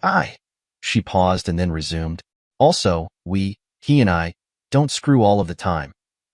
Speaker 1: She paused and then resumed. Also, he and I, don't screw all of the time.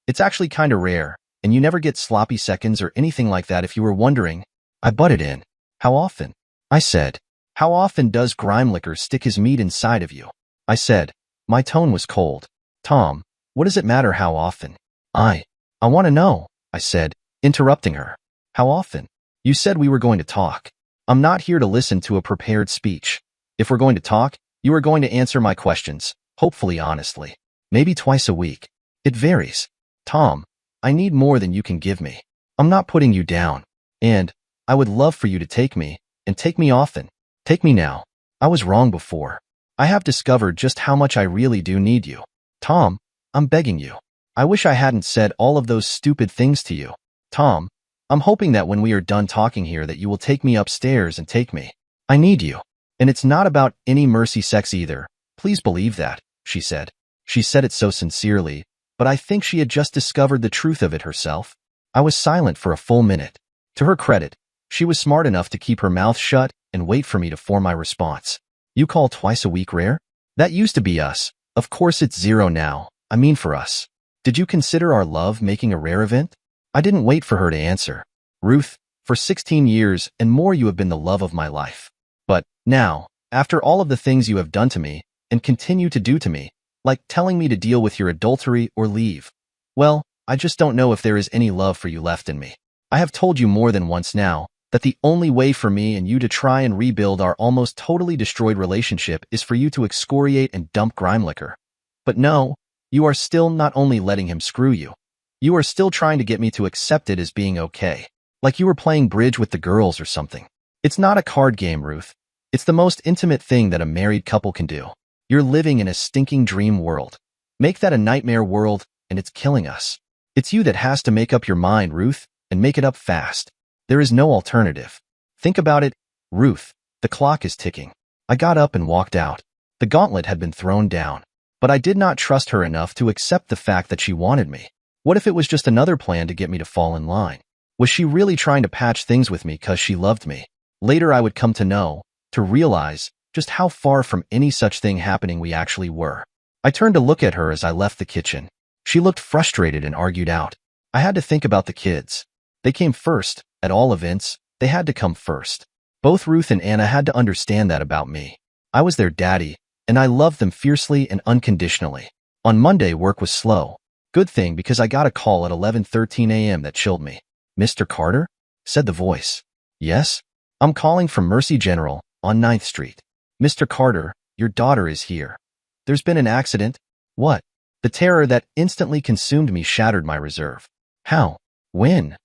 Speaker 1: It's actually kinda rare, and you never get sloppy seconds or anything like that if you were wondering. I butted in. How often? I said. How often does Grimelicker stick his meat inside of you? I said. My tone was cold. Tom, what does it matter how often? I want to know, I said, interrupting her. How often? You said we were going to talk. I'm not here to listen to a prepared speech. If we're going to talk, you are going to answer my questions, hopefully honestly. Maybe twice a week. It varies. Tom, I need more than you can give me. I'm not putting you down. And I would love for you to take me, and take me often. Take me now. I was wrong before. I have discovered just how much I really do need you. Tom, I'm begging you. I wish I hadn't said all of those stupid things to you. Tom, I'm hoping that when we are done talking here that you will take me upstairs and take me. I need you. And it's not about any mercy sex either. Please believe that, she said. She said it so sincerely, but I think she had just discovered the truth of it herself. I was silent for a full minute. To her credit, she was smart enough to keep her mouth shut and wait for me to form my response. You call twice a week rare? That used to be us. Of course it's zero now. I mean for us. Did you consider our love making a rare event? I didn't wait for her to answer. Ruth, for 16 years and more you have been the love of my life. But now, after all of the things you have done to me and continue to do to me, like telling me to deal with your adultery or leave, well, I just don't know if there is any love for you left in me. I have told you more than once now that the only way for me and you to try and rebuild our almost totally destroyed relationship is for you to excoriate and dump grime liquor. But no, you are still not only letting him screw you, you are still trying to get me to accept it as being okay. Like you were playing bridge with the girls or something. It's not a card game, Ruth. It's the most intimate thing that a married couple can do. You're living in a stinking dream world. Make that a nightmare world, and it's killing us. It's you that has to make up your mind, Ruth, and make it up fast. There is no alternative. Think about it, Ruth. The clock is ticking. I got up and walked out. The gauntlet had been thrown down. But I did not trust her enough to accept the fact that she wanted me. What if it was just another plan to get me to fall in line? Was she really trying to patch things with me because she loved me? Later I would come to know, to realize, just how far from any such thing happening we actually were. I turned to look at her as I left the kitchen. She looked frustrated and argued out. I had to think about the kids. They came first. At all events, they had to come first. Both Ruth and Anna had to understand that about me. I was their daddy, and I loved them fiercely and unconditionally. On Monday, work was slow. Good thing because I got a call at 11:13 a.m. that chilled me. Mr. Carter? Said the voice. Yes? I'm calling from Mercy General, on 9th Street. Mr. Carter, your daughter is here. There's been an accident. What? The terror that instantly consumed me shattered my reserve. How? When?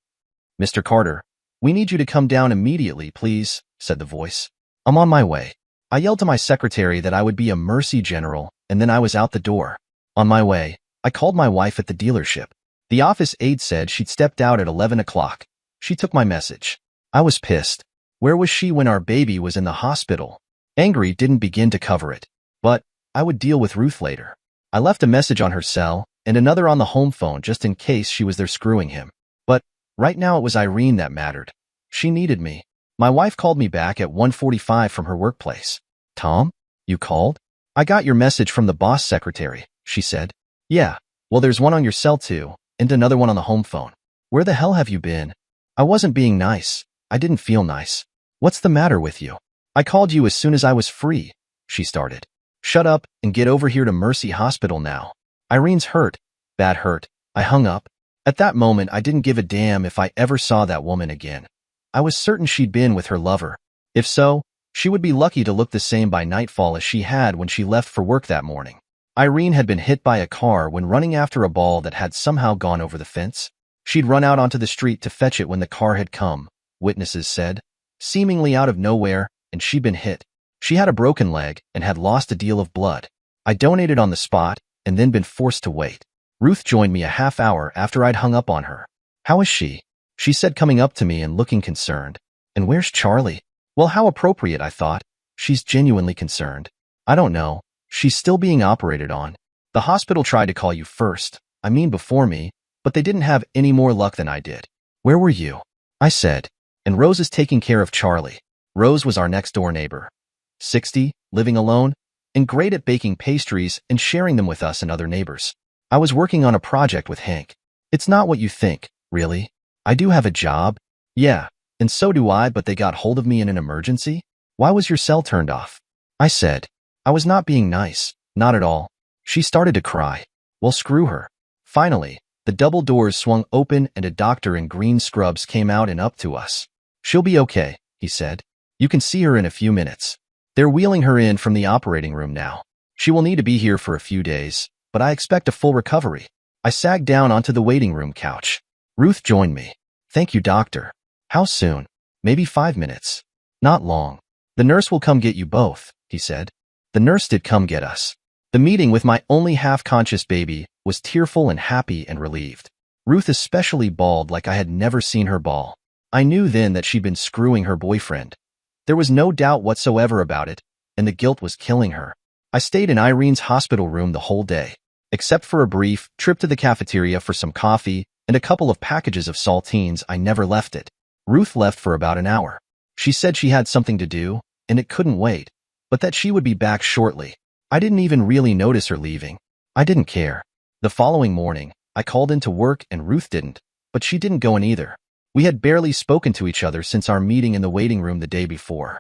Speaker 1: Mr. Carter, we need you to come down immediately, please, said the voice. I'm on my way. I yelled to my secretary that I would be a Mercy General, and then I was out the door. On my way, I called my wife at the dealership. The office aide said she'd stepped out at 11 o'clock. She took my message. I was pissed. Where was she when our baby was in the hospital? Angry didn't begin to cover it. But I would deal with Ruth later. I left a message on her cell and another on the home phone just in case she was there screwing him. But right now it was Irene that mattered. She needed me. My wife called me back at 1:45 from her workplace. Tom, you called? I got your message from the boss secretary, she said. Yeah, well there's one on your cell too, and another one on the home phone. Where the hell have you been? I wasn't being nice. I didn't feel nice. What's the matter with you? I called you as soon as I was free, she started. Shut up and get over here to Mercy Hospital now. Irene's hurt. Bad hurt. I hung up. At that moment, I didn't give a damn if I ever saw that woman again. I was certain she'd been with her lover. If so, she would be lucky to look the same by nightfall as she had when she left for work that morning. Irene had been hit by a car when running after a ball that had somehow gone over the fence. She'd run out onto the street to fetch it when the car had come, witnesses said, seemingly out of nowhere, and she'd been hit. She had a broken leg and had lost a deal of blood. I donated on the spot and then been forced to wait. Ruth joined me a half hour after I'd hung up on her. How is she? She said, coming up to me and looking concerned. And where's Charlie? Well, how appropriate, I thought. She's genuinely concerned. I don't know. She's still being operated on. The hospital tried to call you first, I mean before me, but they didn't have any more luck than I did. Where were you? I said. And Rose is taking care of Charlie. Rose was our next door neighbor. 60, living alone, and great at baking pastries and sharing them with us and other neighbors. I was working on a project with Hank. It's not what you think, really. I do have a job. Yeah, and so do I, but they got hold of me in an emergency. Why was your cell turned off? I said. I was not being nice, not at all. She started to cry. Well, screw her. Finally, the double doors swung open and a doctor in green scrubs came out and up to us. She'll be okay, he said. You can see her in a few minutes. They're wheeling her in from the operating room now. She will need to be here for a few days, but I expect a full recovery. I sagged down onto the waiting room couch. Ruth joined me. Thank you, doctor. How soon? Maybe 5 minutes. Not long. The nurse will come get you both, he said. The nurse did come get us. The meeting with my only half-conscious baby was tearful and happy and relieved. Ruth especially bawled like I had never seen her bawl. I knew then that she'd been screwing her boyfriend. There was no doubt whatsoever about it, and the guilt was killing her. I stayed in Irene's hospital room the whole day, except for a brief trip to the cafeteria for some coffee and a couple of packages of saltines. I never left it. Ruth left for about an hour. She said she had something to do, and it couldn't wait, but that she would be back shortly. I didn't even really notice her leaving. I didn't care. The following morning, I called into work and Ruth didn't, but she didn't go in either. We had barely spoken to each other since our meeting in the waiting room the day before.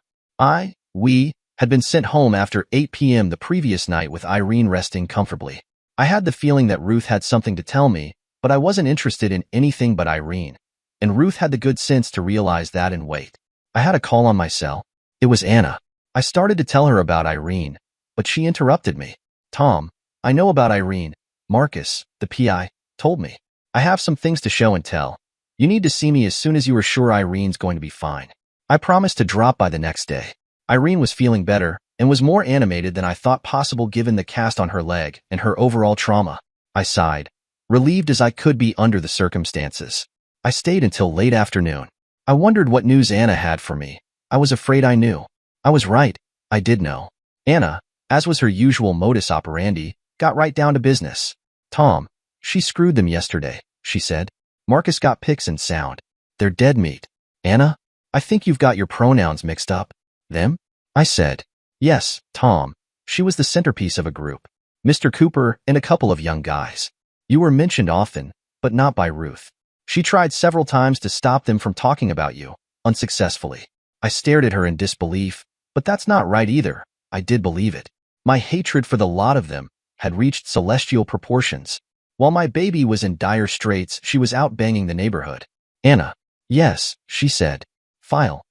Speaker 1: We had been sent home after 8 p.m. the previous night with Irene resting comfortably. I had the feeling that Ruth had something to tell me, but I wasn't interested in anything but Irene. And Ruth had the good sense to realize that and wait. I had a call on my cell. It was Anna. I started to tell her about Irene, but she interrupted me. Tom, I know about Irene. Marcus, the PI, told me. I have some things to show and tell. You need to see me as soon as you are sure Irene's going to be fine. I promised to drop by the next day. Irene was feeling better and was more animated than I thought possible given the cast on her leg and her overall trauma. I sighed, relieved as I could be under the circumstances. I stayed until late afternoon. I wondered what news Anna had for me. I was afraid I knew. I was right. I did know. Anna, as was her usual modus operandi, got right down to business. Tom, she screwed them yesterday, she said. Marcus got pics and sound. They're dead meat. Anna, I think you've got your pronouns mixed up. Them? I said. Yes, Tom. She was the centerpiece of a group. Mr. Cooper and a couple of young guys. You were mentioned often, but not by Ruth. She tried several times to stop them from talking about you, unsuccessfully. I stared at her in disbelief, but that's not right either. I did believe it. My hatred for the lot of them had reached celestial proportions. While my baby was in dire straits, she was out banging the neighborhood. Anna. Yes, she said. File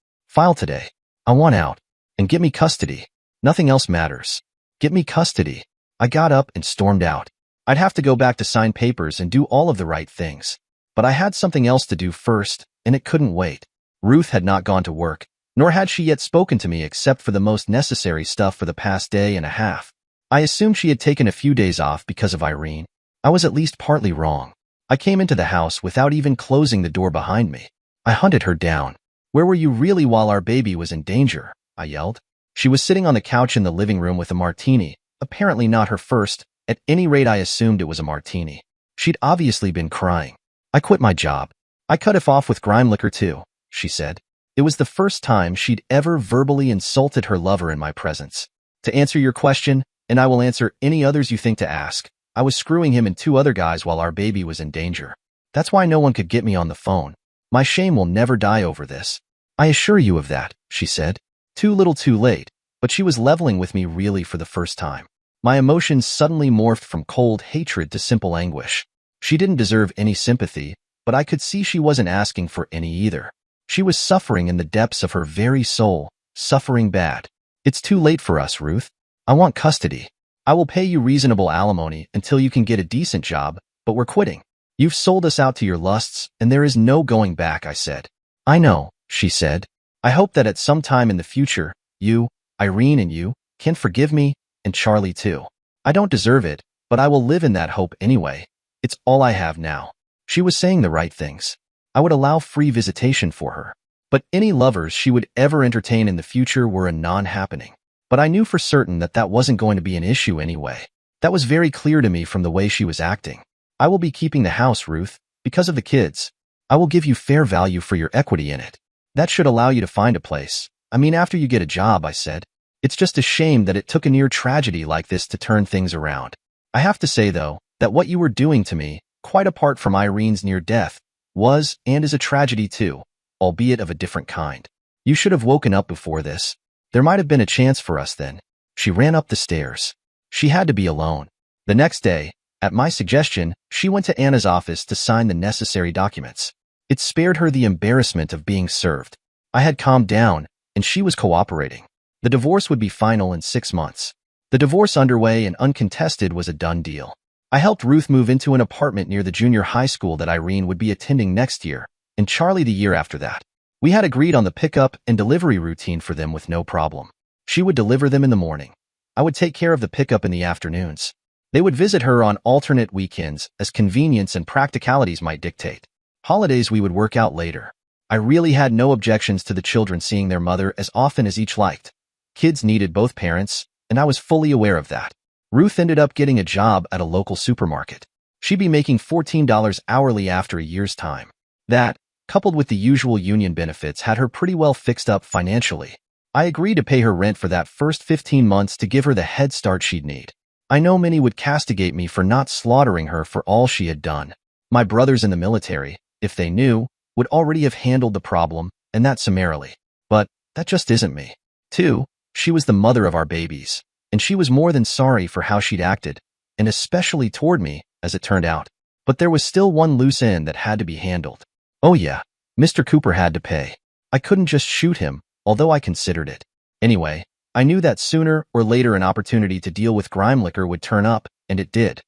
Speaker 1: today. I want out. And get me custody. Nothing else matters. Get me custody. I got up and stormed out. I'd have to go back to sign papers and do all of the right things. But I had something else to do first, and it couldn't wait. Ruth had not gone to work, nor had she yet spoken to me except for the most necessary stuff for the past day and a half. I assumed she had taken a few days off because of Irene. I was at least partly wrong. I came into the house without even closing the door behind me. I hunted her down. Where were you really while our baby was in danger? I yelled. She was sitting on the couch in the living room with a martini, apparently not her first. At any rate, I assumed it was a martini. She'd obviously been crying. I quit my job. I cut it off with grime liquor too, she said. It was the first time she'd ever verbally insulted her lover in my presence. To answer your question, and I will answer any others you think to ask, I was screwing him and 2 other guys while our baby was in danger. That's why no one could get me on the phone. My shame will never die over this. I assure you of that, she said. Too little too late, but she was leveling with me really for the first time. My emotions suddenly morphed from cold hatred to simple anguish. She didn't deserve any sympathy, but I could see she wasn't asking for any either. She was suffering in the depths of her very soul, suffering bad. It's too late for us, Ruth. I want custody. I will pay you reasonable alimony until you can get a decent job, but we're quitting. You've sold us out to your lusts, and there is no going back, I said. I know, she said. I hope that at some time in the future, you, Irene and you, can forgive me, and Charlie too. I don't deserve it, but I will live in that hope anyway. It's all I have now. She was saying the right things. I would allow free visitation for her. But any lovers she would ever entertain in the future were a non-happening. But I knew for certain that that wasn't going to be an issue anyway. That was very clear to me from the way she was acting. I will be keeping the house, Ruth, because of the kids. I will give you fair value for your equity in it. That should allow you to find a place. I mean, after you get a job, I said. It's just a shame that it took a near tragedy like this to turn things around. I have to say, though, that what you were doing to me, quite apart from Irene's near death, was and is a tragedy too, albeit of a different kind. You should have woken up before this. There might have been a chance for us then. She ran up the stairs. She had to be alone. The next day, at my suggestion, she went to Anna's office to sign the necessary documents. It spared her the embarrassment of being served. I had calmed down, and she was cooperating. The divorce would be final in 6 months. The divorce underway and uncontested was a done deal. I helped Ruth move into an apartment near the junior high school that Irene would be attending next year, and Charlie the year after that. We had agreed on the pickup and delivery routine for them with no problem. She would deliver them in the morning. I would take care of the pickup in the afternoons. They would visit her on alternate weekends as convenience and practicalities might dictate. Holidays we would work out later. I really had no objections to the children seeing their mother as often as each liked. Kids needed both parents, and I was fully aware of that. Ruth ended up getting a job at a local supermarket. She'd be making $14 hourly after a year's time. That, coupled with the usual union benefits, had her pretty well fixed up financially. I agreed to pay her rent for that first 15 months to give her the head start she'd need. I know many would castigate me for not slaughtering her for all she had done. My brothers in the military, if they knew, would already have handled the problem, and that summarily. But that just isn't me. 2. She was the mother of our babies, and she was more than sorry for how she'd acted, and especially toward me, as it turned out. But there was still one loose end that had to be handled. Oh yeah, Mr. Cooper had to pay. I couldn't just shoot him, although I considered it. Anyway, I knew that sooner or later an opportunity to deal with grime liquor would turn up, and it did.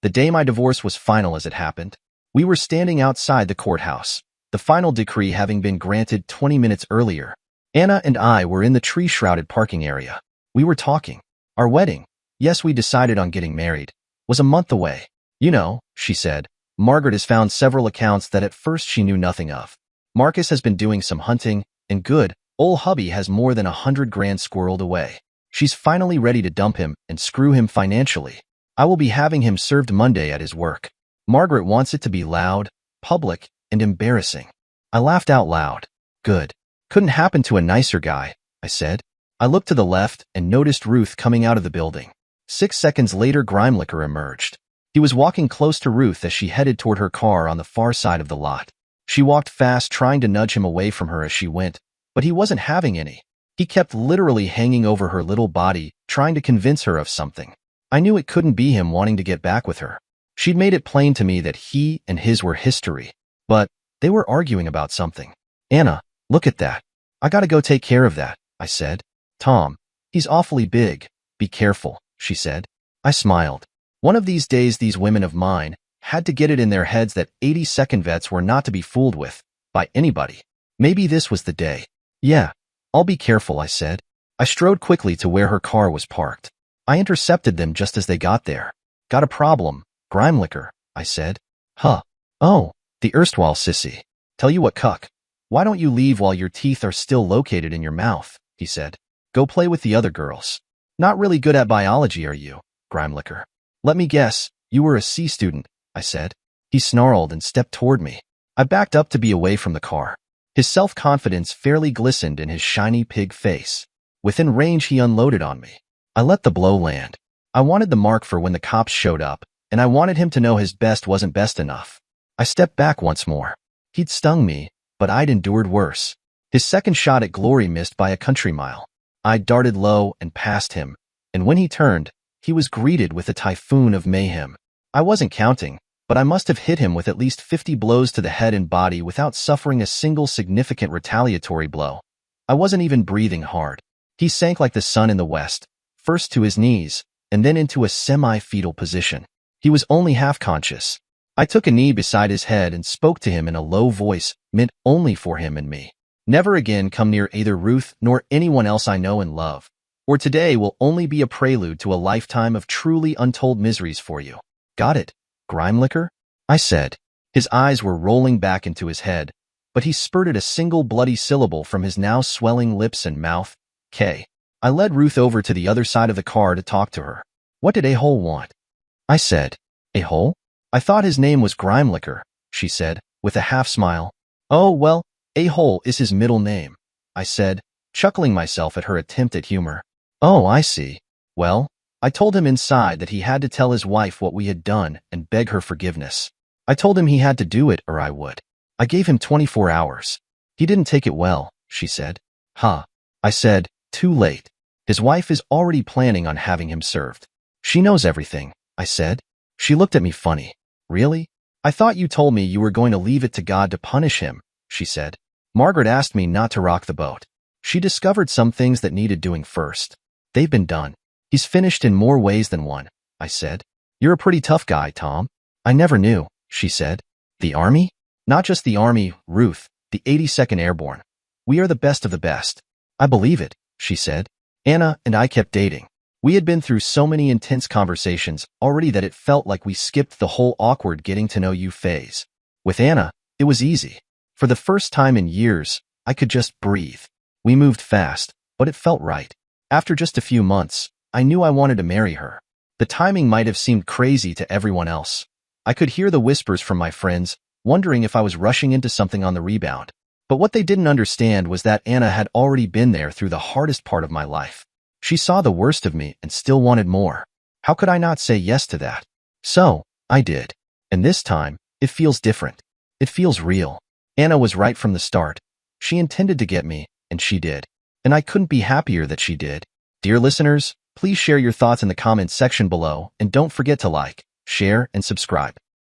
Speaker 1: The day my divorce was final as it happened, we were standing outside the courthouse, the final decree having been granted 20 minutes earlier. Anna and I were in the tree-shrouded parking area. We were talking. Our wedding, yes, we decided on getting married, was a month away. You know, she said, Margaret has found several accounts that at first she knew nothing of. Marcus has been doing some hunting, and good, old hubby has more than $100,000 squirreled away. She's finally ready to dump him and screw him financially. I will be having him served Monday at his work. Margaret wants it to be loud, public, and embarrassing. I laughed out loud. Good. Couldn't happen to a nicer guy, I said. I looked to the left and noticed Ruth coming out of the building. 6 seconds later, grime liquor emerged. He was walking close to Ruth as she headed toward her car on the far side of the lot. She walked fast, trying to nudge him away from her as she went, but he wasn't having any. He kept literally hanging over her little body, trying to convince her of something. I knew it couldn't be him wanting to get back with her. She'd made it plain to me that he and his were history, but they were arguing about something. Anna, look at that. I gotta go take care of that, I said. Tom, he's awfully big. Be careful, she said. I smiled. One of these days these women of mine had to get it in their heads that 80-second vets were not to be fooled with, by anybody. Maybe this was the day. Yeah, I'll be careful, I said. I strode quickly to where her car was parked. I intercepted them just as they got there. Got a problem, grime liquor, I said. Huh. Oh, the erstwhile sissy. Tell you what, cuck. Why don't you leave while your teeth are still located in your mouth, he said. Go play with the other girls. Not really good at biology, are you, grime liquor? Let me guess, you were a C student, I said. He snarled and stepped toward me. I backed up to be away from the car. His self-confidence fairly glistened in his shiny pig face. Within range, he unloaded on me. I let the blow land. I wanted the mark for when the cops showed up, and I wanted him to know his best wasn't best enough. I stepped back once more. He'd stung me, but I'd endured worse. His second shot at glory missed by a country mile. I darted low and past him, and when he turned, he was greeted with a typhoon of mayhem. I wasn't counting, but I must have hit him with at least 50 blows to the head and body without suffering a single significant retaliatory blow. I wasn't even breathing hard. He sank like the sun in the west, first to his knees, and then into a semi-fetal position. He was only half conscious. I took a knee beside his head and spoke to him in a low voice, meant only for him and me. Never again come near either Ruth nor anyone else I know and love, or today will only be a prelude to a lifetime of truly untold miseries for you. Got it, grime liquor? I said. His eyes were rolling back into his head, but he spurted a single bloody syllable from his now swelling lips and mouth. K. I led Ruth over to the other side of the car to talk to her. What did A-hole want? I said. A-hole? I thought his name was grime liquor, she said, with a half smile. Oh, well, A-hole is his middle name, I said, chuckling myself at her attempt at humor. Oh, I see. Well, I told him inside that he had to tell his wife what we had done and beg her forgiveness. I told him he had to do it or I would. I gave him 24 hours. He didn't take it well, she said. Huh. I said, too late. His wife is already planning on having him served. She knows everything, I said. She looked at me funny. Really? I thought you told me you were going to leave it to God to punish him, she said. Margaret asked me not to rock the boat. She discovered some things that needed doing first. They've been done. He's finished in more ways than one, I said. You're a pretty tough guy, Tom. I never knew, she said. The Army? Not just the Army, Ruth, the 82nd Airborne. We are the best of the best. I believe it, she said. Anna and I kept dating. We had been through so many intense conversations already that it felt like we skipped the whole awkward getting to know you phase. With Anna, it was easy. For the first time in years, I could just breathe. We moved fast, but it felt right. After just a few months, I knew I wanted to marry her. The timing might have seemed crazy to everyone else. I could hear the whispers from my friends, wondering if I was rushing into something on the rebound. But what they didn't understand was that Anna had already been there through the hardest part of my life. She saw the worst of me and still wanted more. How could I not say yes to that? So, I did. And this time, it feels different. It feels real. Anna was right from the start. She intended to get me, and she did. And I couldn't be happier that she did. Dear listeners, please share your thoughts in the comments section below and don't forget to like, share, and subscribe.